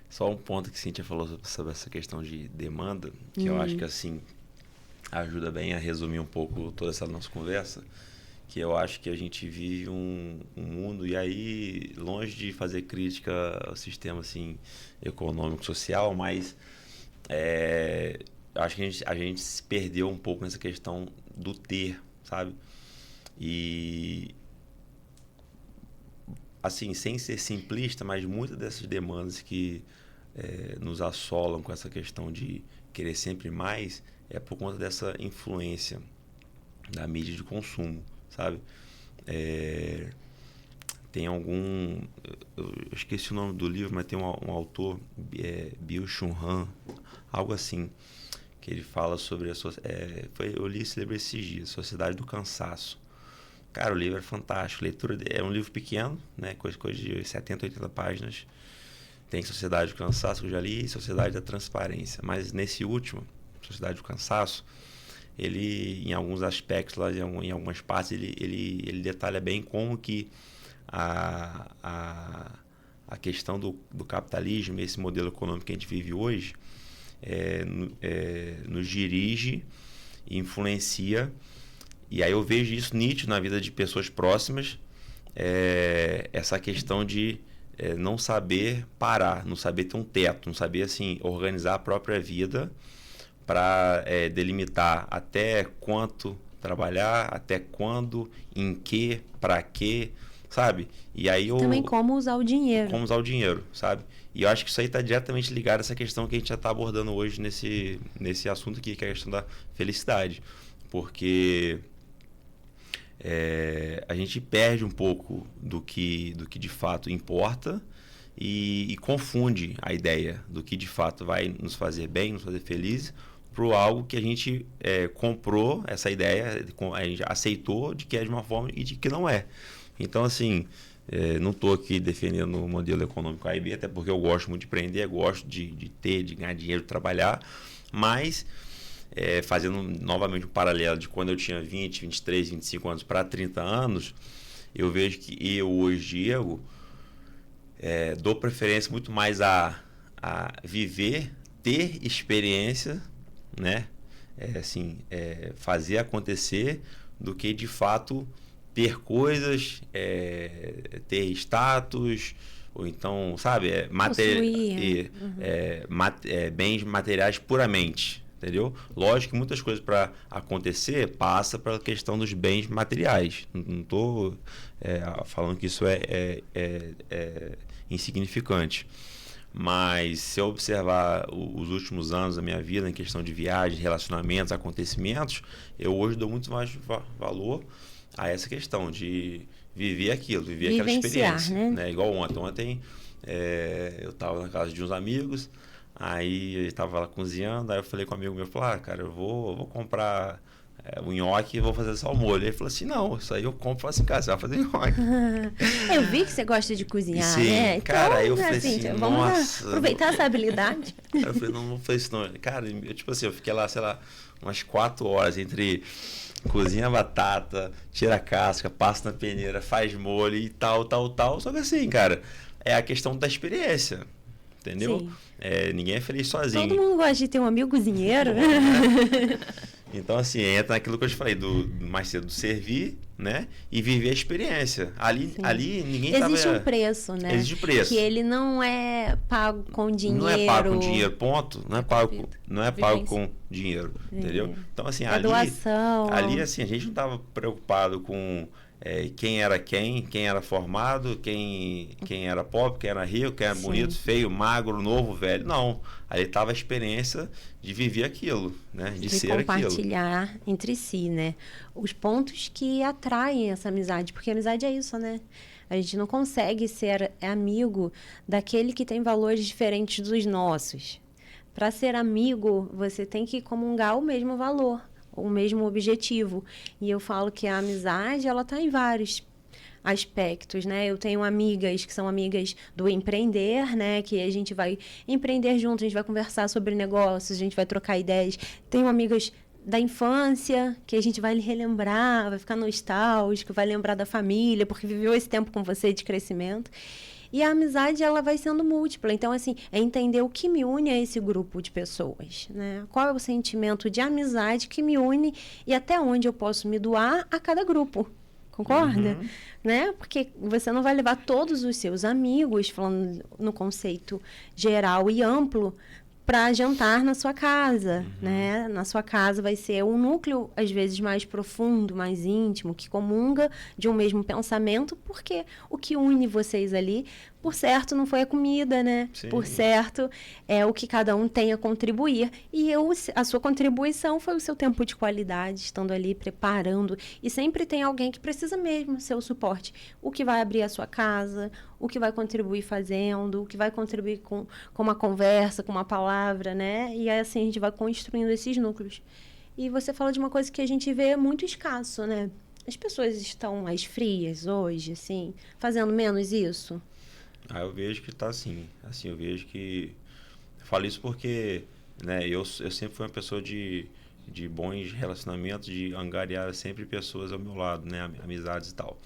Só um ponto que a Cíntia falou sobre essa questão de demanda, que eu acho que assim ajuda bem a resumir um pouco toda essa nossa conversa, que eu acho que a gente vive um mundo, e aí longe de fazer crítica ao sistema assim, econômico, social, mas eu acho que a gente se perdeu um pouco nessa questão do ter, sabe? E assim, sem ser simplista, mas muitas dessas demandas que nos assolam com essa questão de querer sempre mais, é por conta dessa influência da mídia de consumo, sabe? Tem eu esqueci o nome do livro, mas tem um autor, Byung-Chul Han, algo assim, que ele fala sobre eu li esse livro esses dias, Sociedade do Cansaço. Cara, o livro é fantástico, leitura é um livro pequeno, né, coisa de 70, 80 páginas. Tem Sociedade do Cansaço, que eu já li, e Sociedade da Transparência. Mas nesse último, Sociedade do Cansaço, ele, em alguns aspectos, lá, em algumas partes, ele detalha bem como que a questão do capitalismo, esse modelo econômico que a gente vive hoje, nos dirige e influencia. E aí eu vejo isso nítido na vida de pessoas próximas, essa questão de não saber parar, não saber ter um teto, não saber assim organizar a própria vida para delimitar até quanto trabalhar, até quando, em que, para quê, sabe? E aí também como usar o dinheiro. Como usar o dinheiro, sabe? E eu acho que isso aí está diretamente ligado a essa questão que a gente já está abordando hoje nesse assunto aqui, que é a questão da felicidade. Porque a gente perde um pouco do que de fato importa e confunde a ideia do que de fato vai nos fazer bem, nos fazer felizes, para algo que a gente comprou essa ideia, a gente aceitou de que é de uma forma e de que não é. Então, assim, não estou aqui defendendo o modelo econômico A e B, até porque eu gosto muito de empreender, gosto de ter, de ganhar dinheiro, de trabalhar, mas fazendo novamente um paralelo de quando eu tinha 20, 23, 25 anos para 30 anos, eu vejo que eu hoje, Diego, dou preferência muito mais a viver, ter experiência, né? Fazer acontecer, do que de fato ter coisas, ter status, ou então, sabe, bens materiais puramente. Entendeu? Lógico que muitas coisas para acontecer passa pela questão dos bens materiais. Não estou falando que isso é insignificante. Mas se eu observar os últimos anos da minha vida em questão de viagens, relacionamentos, acontecimentos, eu hoje dou muito mais valor a essa questão de viver aquilo, viver aquela experiência, né? Igual ontem eu estava na casa de uns amigos, aí eu estava lá cozinhando, aí eu falei com um amigo meu, cara, eu vou comprar o nhoque e vou fazer só o molho. Ele falou assim, não, isso aí eu compro e falo assim, cara, você vai fazer nhoque. Eu vi que você gosta de cozinhar, sim, né? Então, cara, eu falei assim, vamos aproveitar essa habilidade. Aí eu falei, não fez isso não. Cara, eu fiquei lá, sei lá, umas 4 horas entre cozinha a batata, tira a casca, passa na peneira, faz molho e tal. Só que assim, cara, é a questão da experiência, entendeu? Ninguém é feliz sozinho. Todo mundo gosta de ter um amigo cozinheiro. Bom, né? Então, assim, entra naquilo que eu te falei, mais cedo, do servir, né? E viver a experiência. Ali ninguém tava... Existe um preço, né? Existe preço. Que ele não é pago com dinheiro. Não é pago com dinheiro, ponto. Não é pago com dinheiro, entendeu? Então, assim, doação. Ali, assim, a gente não estava preocupado com quem era formado, quem era pobre, quem era rico, quem era bonito, feio, magro, novo, velho. Não. Ali estava a experiência de viver aquilo, né? De ser aquilo. Compartilhar entre si, né? Os pontos que atraem essa amizade. Porque a amizade é isso, né? A gente não consegue ser amigo daquele que tem valores diferentes dos nossos. Para ser amigo, você tem que comungar o mesmo valor, o mesmo objetivo. E eu falo que a amizade, ela está em vários aspectos, né? Eu tenho amigas que são amigas do empreender, né? Que a gente vai empreender junto, a gente vai conversar sobre negócios, a gente vai trocar ideias. Tenho amigas da infância, que a gente vai relembrar, vai ficar nostálgico, vai lembrar da família, porque viveu esse tempo com você de crescimento. E a amizade, ela vai sendo múltipla. Então, assim, é entender o que me une a esse grupo de pessoas, né? Qual é o sentimento de amizade que me une e até onde eu posso me doar a cada grupo. Concorda? Uhum. Né? Porque você não vai levar todos os seus amigos, falando no conceito geral e amplo, para jantar na sua casa, né? Na sua casa vai ser um núcleo, às vezes, mais profundo, mais íntimo, que comunga de um mesmo pensamento, porque o que une vocês ali, por certo, não foi a comida, né? Sim. Por certo, é o que cada um tem a contribuir. E a sua contribuição foi o seu tempo de qualidade, estando ali preparando. E sempre tem alguém que precisa mesmo ser o suporte. O que vai abrir a sua casa, o que vai contribuir fazendo, o que vai contribuir com uma conversa, com uma palavra, né? E aí, assim, a gente vai construindo esses núcleos. E você fala de uma coisa que a gente vê muito escasso, né? As pessoas estão mais frias hoje, assim, fazendo menos isso? Eu vejo que está assim. Assim, eu vejo que... Eu falo isso porque, né, eu sempre fui uma pessoa de bons relacionamentos, de angariar sempre pessoas ao meu lado, né? Amizades e tal.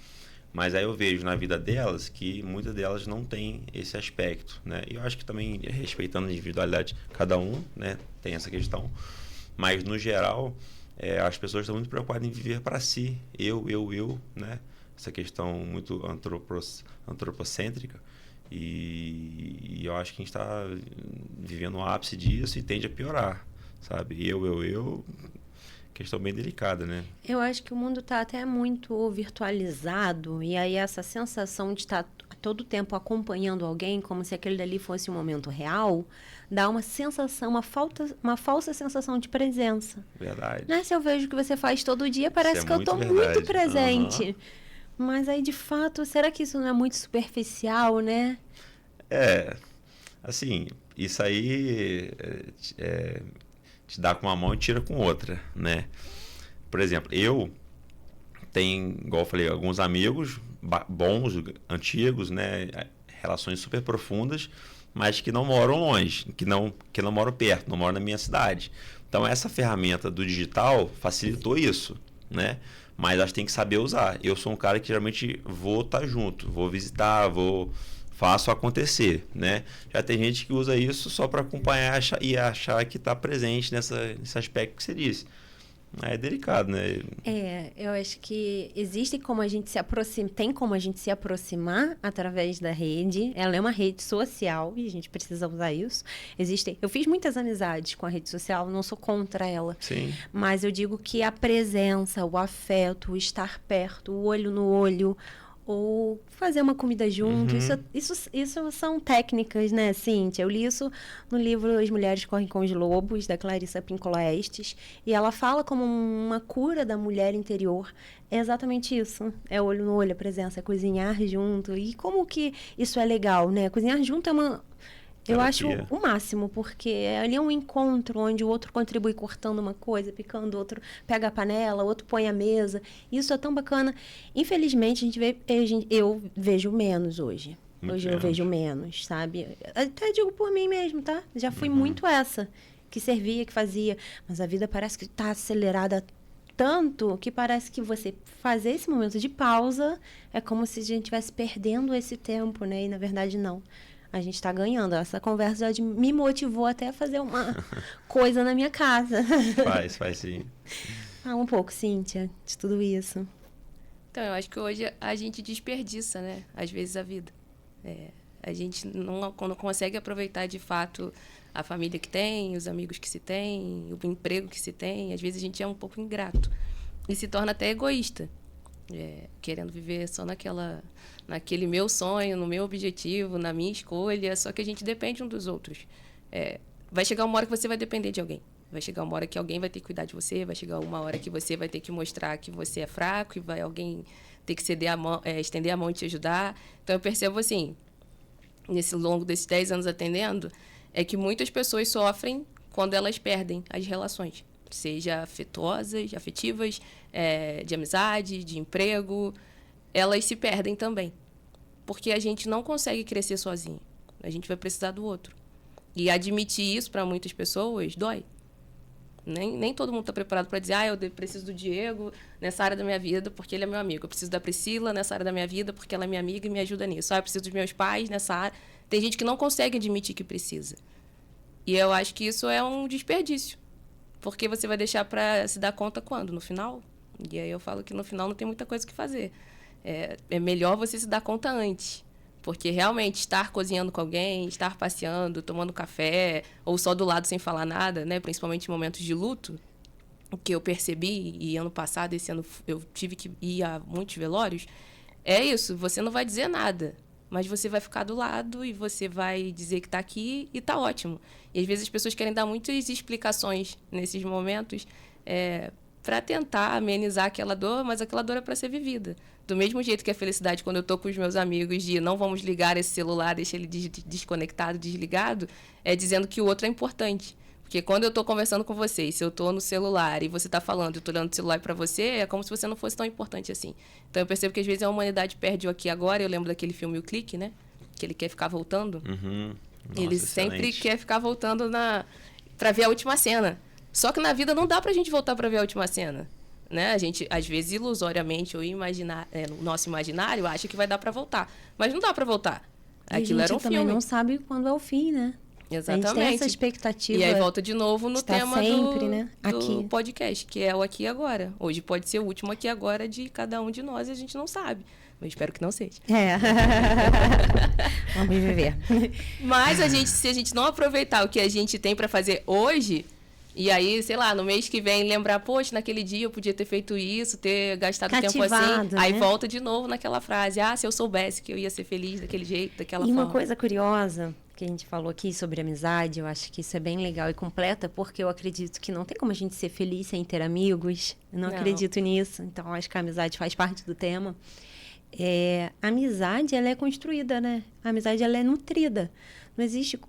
Mas aí eu vejo na vida delas que muitas delas não têm esse aspecto, né? E eu acho que também, respeitando a individualidade, cada um, né, tem essa questão. Mas, no geral, as pessoas estão muito preocupadas em viver para si. Eu, né? Essa questão muito antropocêntrica. E eu acho que a gente está vivendo o ápice disso e tende a piorar, sabe? Eu... Questão bem delicada, né? Eu acho que o mundo está até muito virtualizado e aí essa sensação de estar todo o tempo acompanhando alguém como se aquele dali fosse um momento real, dá uma sensação, uma falsa sensação de presença. Verdade. Né? Se eu vejo o que você faz todo dia, parece que eu estou muito presente. Mas aí, de fato, será que isso não é muito superficial, né? Assim, isso aí te dá com uma mão e tira com outra, né? Por exemplo, eu tenho, igual eu falei, alguns amigos bons, antigos, né? Relações super profundas, mas que não moram longe, que não moram perto, não moram na minha cidade. Então, essa ferramenta do digital facilitou isso, né? Mas acho que tem que saber usar. Eu sou um cara que geralmente vou estar junto, vou visitar, faço acontecer, né? Já tem gente que usa isso só para acompanhar e achar que está presente nesse aspecto que você disse. É delicado, né? Eu acho que existe como a gente se aproxima, tem como a gente se aproximar através da rede. Ela é uma rede social e a gente precisa usar isso. Eu fiz muitas amizades com a rede social, não sou contra ela. Sim. Mas eu digo que a presença, o afeto, o estar perto, o olho no olho, ou fazer uma comida junto. Uhum. Isso são técnicas, né, Cíntia? Eu li isso no livro As Mulheres Correm com os Lobos, da Clarissa Pinkola Estes, e ela fala como uma cura da mulher interior. É exatamente isso. É olho no olho, a presença, é cozinhar junto. E como que isso é legal, né? Cozinhar junto é uma... Eu acho o máximo, porque ali é um encontro onde o outro contribui cortando uma coisa, picando, o outro pega a panela, o outro põe a mesa. Isso é tão bacana. Infelizmente, eu vejo menos hoje. Hoje eu vejo menos, sabe? Até digo por mim mesmo, tá? Já fui muito essa, que servia, que fazia. Mas a vida parece que tá acelerada tanto que parece que você fazer esse momento de pausa é como se a gente estivesse perdendo esse tempo, né? E na verdade não. A gente está ganhando. Essa conversa já me motivou até a fazer uma coisa na minha casa. Faz sim. Um pouco, Cíntia, de tudo isso. Então, eu acho que hoje a gente desperdiça, né? Às vezes a vida. A gente não consegue aproveitar de fato a família que tem, os amigos que se tem, o emprego que se tem. Às vezes a gente é um pouco ingrato. E se torna até egoísta. Querendo viver só naquele meu sonho, no meu objetivo, na minha escolha, só que a gente depende um dos outros. Vai chegar uma hora que você vai depender de alguém. Vai chegar uma hora que alguém vai ter que cuidar de você, vai chegar uma hora que você vai ter que mostrar que você é fraco e vai alguém ter que estender a mão e te ajudar. Então, eu percebo assim, nesse longo desses 10 anos atendendo, é que muitas pessoas sofrem quando elas perdem as relações. Seja afetivas, de amizade, de emprego, elas se perdem também. Porque a gente não consegue crescer sozinho. A gente vai precisar do outro. E admitir isso para muitas pessoas dói. Nem todo mundo está preparado para dizer eu preciso do Diego nessa área da minha vida porque ele é meu amigo. Eu preciso da Priscila nessa área da minha vida porque ela é minha amiga e me ajuda nisso. Eu preciso dos meus pais nessa área. Tem gente que não consegue admitir que precisa. E eu acho que isso é um desperdício. Porque você vai deixar para se dar conta quando? No final? E aí eu falo que no final não tem muita coisa que fazer. É melhor você se dar conta antes. Porque realmente estar cozinhando com alguém, estar passeando, tomando café, ou só do lado sem falar nada, né? Principalmente em momentos de luto, o que eu percebi, e ano passado, esse ano, eu tive que ir a muitos velórios, é isso, você não vai dizer nada. Mas você vai ficar do lado e você vai dizer que está aqui e está ótimo. E às vezes as pessoas querem dar muitas explicações nesses momentos para tentar amenizar aquela dor, mas aquela dor é para ser vivida. Do mesmo jeito que a felicidade, quando eu estou com os meus amigos, de não vamos ligar esse celular, deixar ele desconectado, desligado, é dizendo que o outro é importante. Porque quando eu estou conversando com você, e se eu estou no celular e você está falando, eu estou olhando o celular para você, é como se você não fosse tão importante assim. Então eu percebo que às vezes a humanidade perde o aqui e agora. Eu lembro daquele filme O Clique, né? Que ele quer ficar voltando. Uhum. Nossa, ele sempre quer ficar voltando para ver a última cena. Só que na vida não dá pra gente voltar para ver a última cena. Né? A gente, às vezes, ilusoriamente ou no nosso imaginário, acha que vai dar para voltar. Mas não dá para voltar. Aquilo era um filme. A gente também não sabe quando é o fim, né? Exatamente. A gente tem essa expectativa. E aí volta de novo no tema sempre, né? do podcast, que é o aqui e agora. Hoje pode ser o último aqui e agora de cada um de nós e a gente não sabe. Eu espero que não seja. Vamos viver. Mas se a gente não aproveitar o que a gente tem para fazer hoje, e aí, sei lá, no mês que vem lembrar, poxa, naquele dia eu podia ter feito isso, ter gastado tempo assim. Né? Aí volta de novo naquela frase, se eu soubesse que eu ia ser feliz daquele jeito, daquela forma. E uma coisa curiosa que a gente falou aqui sobre amizade, eu acho que isso é bem legal e completa, porque eu acredito que não tem como a gente ser feliz sem ter amigos. Eu não acredito nisso. Então, acho que a amizade faz parte do tema. A amizade, ela é construída, né? A amizade, ela é nutrida.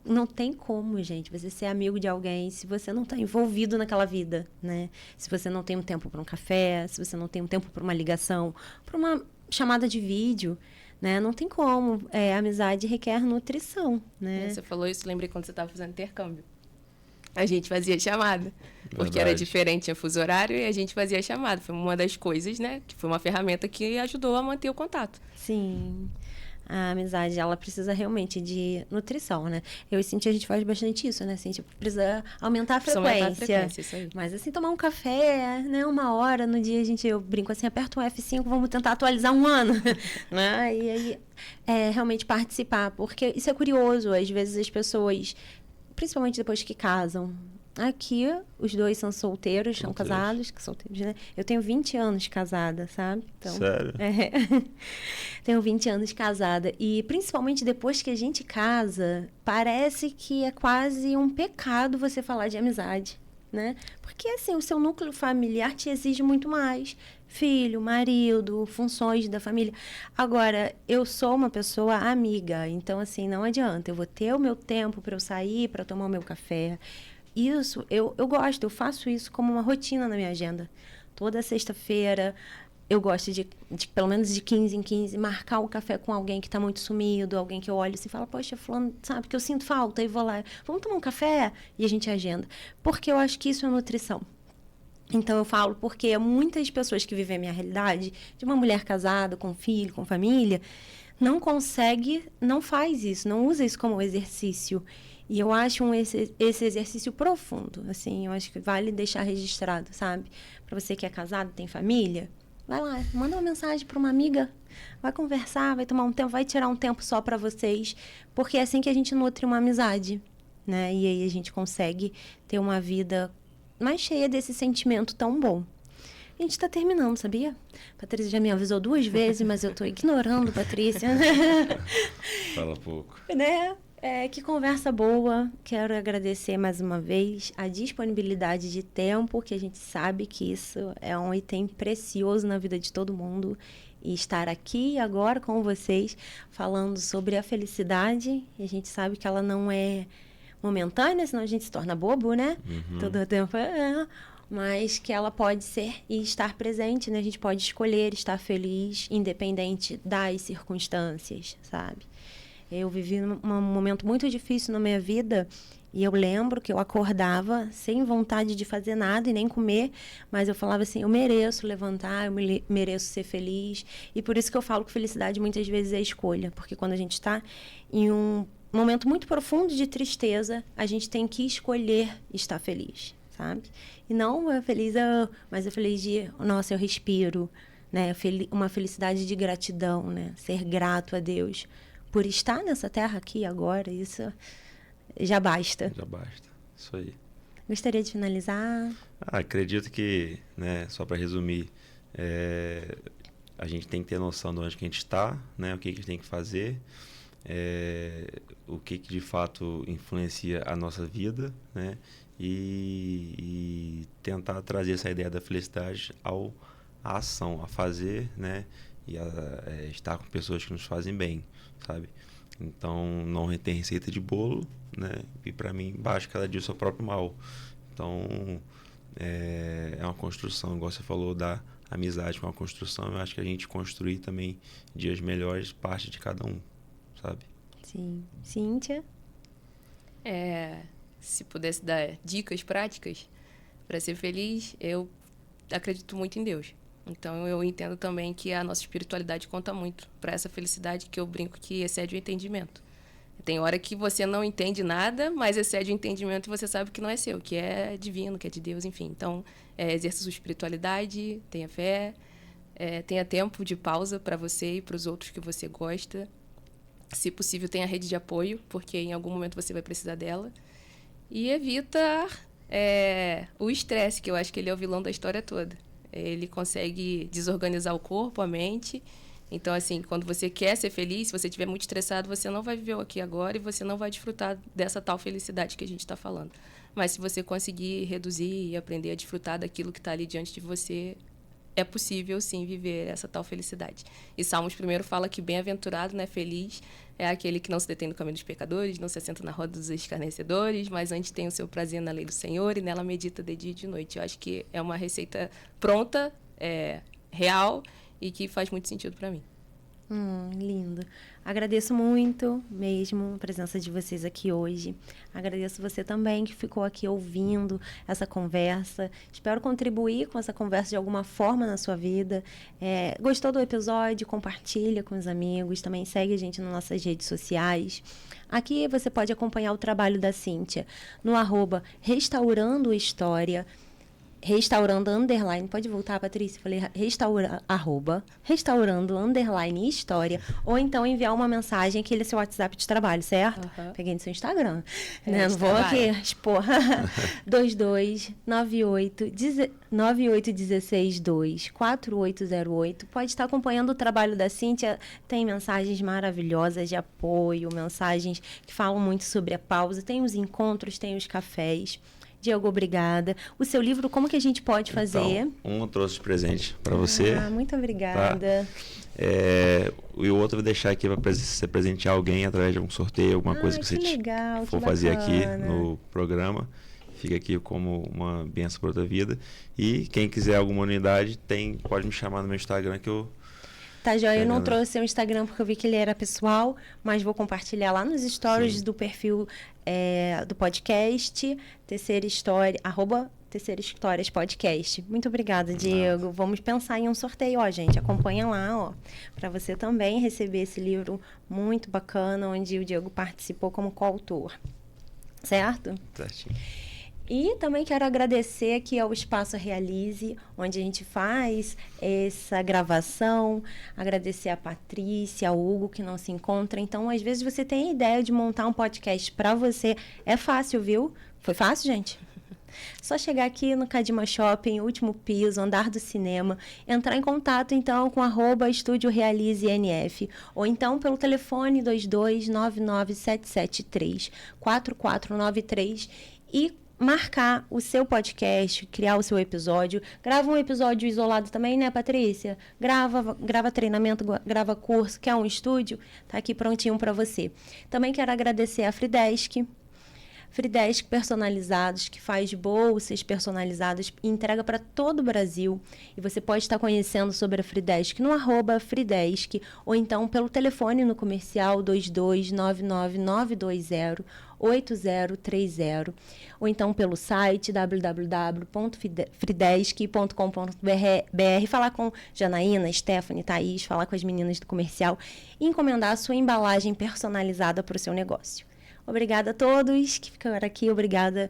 Não tem como, gente, você ser amigo de alguém se você não está envolvido naquela vida, né? Se você não tem um tempo para um café, se você não tem um tempo para uma ligação, para uma chamada de vídeo, né? Não tem como. A amizade requer nutrição, né? Você falou isso, lembrei quando você estava fazendo intercâmbio. A gente fazia chamada, porque Verdade. era diferente, tinha fuso horário, e a gente fazia chamada. Foi uma das coisas, né? Que foi uma ferramenta que ajudou a manter o contato. Sim. A amizade, ela precisa realmente de nutrição, né? Eu e Cintia, a gente faz bastante isso, né? A Cintia precisa aumentar a frequência. Isso aí. Mas assim, tomar um café, né? 1 hora no dia, eu brinco assim, aperta um F5, vamos tentar atualizar 1 ano. Né? E aí, realmente participar. Porque isso é curioso, às vezes as pessoas, principalmente depois que casam, Aqui, os dois são solteiros, são casados, que solteiros, né? Eu tenho 20 anos casada, sabe? Então, Sério? Tenho 20 anos casada. E principalmente depois que a gente casa, parece que é quase um pecado você falar de amizade, né? Porque, assim, o seu núcleo familiar te exige muito mais. Filho, marido, funções da família. Agora, eu sou uma pessoa amiga, então, assim, não adianta. Eu vou ter o meu tempo para eu sair, para tomar o meu café. Isso, eu gosto, eu faço isso como uma rotina na minha agenda. Toda sexta-feira, eu gosto de, pelo menos de 15 em 15, marcar o café com alguém que está muito sumido, alguém que eu olho assim e falo, poxa, fulano, sabe, que eu sinto falta, e vou lá, vamos tomar um café? E a gente agenda. Porque eu acho que isso é nutrição. Então, eu falo porque muitas pessoas que vivem a minha realidade, de uma mulher casada, com filho, com família, não consegue, não faz isso, não usa isso como exercício. E eu acho esse exercício profundo, assim, eu acho que vale deixar registrado, sabe? Para você que é casado, tem família, vai lá, manda uma mensagem para uma amiga, vai conversar, vai tomar um tempo, vai tirar um tempo só para vocês, porque é assim que a gente nutre uma amizade, né? E aí a gente consegue ter uma vida mais cheia desse sentimento tão bom. A gente está terminando, sabia? Patrícia já me avisou 2 vezes, mas eu estou ignorando, Patrícia. Fala pouco. Né? Que conversa boa. Quero agradecer mais uma vez a disponibilidade de tempo, que a gente sabe que isso é um item precioso na vida de todo mundo. E estar aqui agora com vocês falando sobre a felicidade. E a gente sabe que ela não é momentânea, senão a gente se torna bobo, né? Todo o tempo mas que ela pode ser e estar presente, né? A gente pode escolher estar feliz, independente das circunstâncias, sabe? Eu vivi um momento muito difícil na minha vida e eu lembro que eu acordava sem vontade de fazer nada e nem comer, mas eu falava assim, eu mereço levantar, eu mereço ser feliz. E por isso que eu falo que felicidade muitas vezes é escolha, porque quando a gente está em um momento muito profundo de tristeza, a gente tem que escolher estar feliz, sabe? E não é feliz, mas é feliz de, nossa, eu respiro, né? Uma felicidade de gratidão, né? Ser grato a Deus por estar nessa terra aqui agora, isso já basta. Já basta, isso aí. Gostaria de finalizar? Acredito que, né, só para resumir, a gente tem que ter noção de onde que a gente está, né, o que a gente tem que fazer, o que de fato influencia a nossa vida, né, e tentar trazer essa ideia da felicidade à ação, a fazer, né, e estar com pessoas que nos fazem bem, sabe? Então, não tem receita de bolo, né? E para mim, basta cada dia o seu próprio mal. Então, é uma construção, igual você falou, da amizade, uma construção. Eu acho que a gente construir também dias melhores, parte de cada um, sabe? Sim. Cíntia? Se pudesse dar dicas práticas para ser feliz, eu acredito muito em Deus. Então, eu entendo também que a nossa espiritualidade conta muito para essa felicidade que eu brinco que excede o entendimento. Tem hora que você não entende nada, mas excede o entendimento e você sabe que não é seu, que é divino, que é de Deus, enfim. Então, exerça sua espiritualidade, tenha fé, tenha tempo de pausa para você e para os outros que você gosta. Se possível, tenha rede de apoio, porque em algum momento você vai precisar dela. E evita o estresse, que eu acho que ele é o vilão da história toda. Ele consegue desorganizar o corpo, a mente. Então, assim, quando você quer ser feliz, se você estiver muito estressado, você não vai viver o aqui e agora e você não vai desfrutar dessa tal felicidade que a gente está falando. Mas se você conseguir reduzir e aprender a desfrutar daquilo que está ali diante de você, é possível, sim, viver essa tal felicidade. E Salmos 1 fala que bem-aventurado, né, feliz, é aquele que não se detém no caminho dos pecadores, não se assenta na roda dos escarnecedores, mas antes tem o seu prazer na lei do Senhor e nela medita de dia e de noite. Eu acho que é uma receita pronta, real e que faz muito sentido para mim. Lindo. Agradeço muito mesmo a presença de vocês aqui hoje. Agradeço você também que ficou aqui ouvindo essa conversa. Espero contribuir com essa conversa de alguma forma na sua vida. Gostou do episódio? Compartilha com os amigos. Também segue a gente nas nossas redes sociais. Aqui você pode acompanhar o trabalho da Cíntia no @restaurando história. Restaurando underline, pode voltar, Patrícia? Falei restaurando underline história, ou então enviar uma mensagem, aquele é seu WhatsApp de trabalho, certo? Peguei no seu Instagram, né? Não vou aqui expor. 22-98-162-4808. Pode estar acompanhando o trabalho da Cíntia, tem mensagens maravilhosas de apoio, mensagens que falam muito sobre a pausa, tem os encontros, tem os cafés. Diego, obrigada. O seu livro, como que a gente pode fazer? Então, eu trouxe de presente para você. Muito obrigada. Tá? E o outro eu vou deixar aqui para você presentear alguém através de um sorteio, alguma coisa que você for fazer aqui no programa. Fica aqui como uma bênção para a tua vida. E quem quiser alguma unidade, pode me chamar no meu Instagram que eu... Tá, joia. Eu não trouxe seu Instagram porque eu vi que ele era pessoal, mas vou compartilhar lá nos stories do perfil do podcast, Terceira História, @Terceira Histórias Podcast. Muito obrigada, Diego. Vamos pensar em um sorteio, gente. Acompanha lá, para você também receber esse livro muito bacana, onde o Diego participou como coautor. Certo? Certinho. E também quero agradecer aqui ao Espaço Realize, onde a gente faz essa gravação. Agradecer a Patrícia, ao Hugo, que não se encontra. Então, às vezes, você tem a ideia de montar um podcast para você. É fácil, viu? Foi fácil, gente? Só chegar aqui no Cadima Shopping, último piso, andar do cinema, entrar em contato, então, com @Estúdio Realize NF, ou então pelo telefone 22-99773-4493 e marcar o seu podcast, criar o seu episódio. Grava um episódio isolado também, né, Patrícia? Grava treinamento, grava curso, quer um estúdio? Tá aqui prontinho para você. Também quero agradecer a Fridesk personalizados, que faz bolsas personalizadas e entrega para todo o Brasil. E você pode estar conhecendo sobre a Fridesk no @Fridesk, ou então pelo telefone no comercial 22-99920-8030, ou então pelo site www.fridesk.com.br, falar com Janaína, Stephanie, Thaís, falar com as meninas do comercial e encomendar a sua embalagem personalizada para o seu negócio. Obrigada a todos que ficaram aqui, obrigada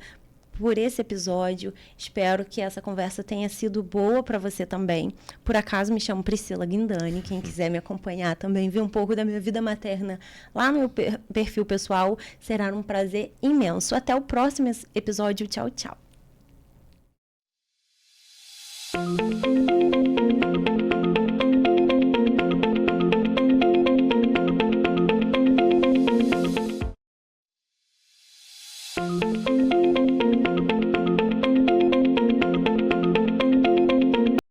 por esse episódio. Espero que essa conversa tenha sido boa para você também. Por acaso, me chamo Priscila Guindani. Quem quiser me acompanhar também, ver um pouco da minha vida materna lá no meu perfil pessoal, será um prazer imenso. Até o próximo episódio. Tchau, tchau.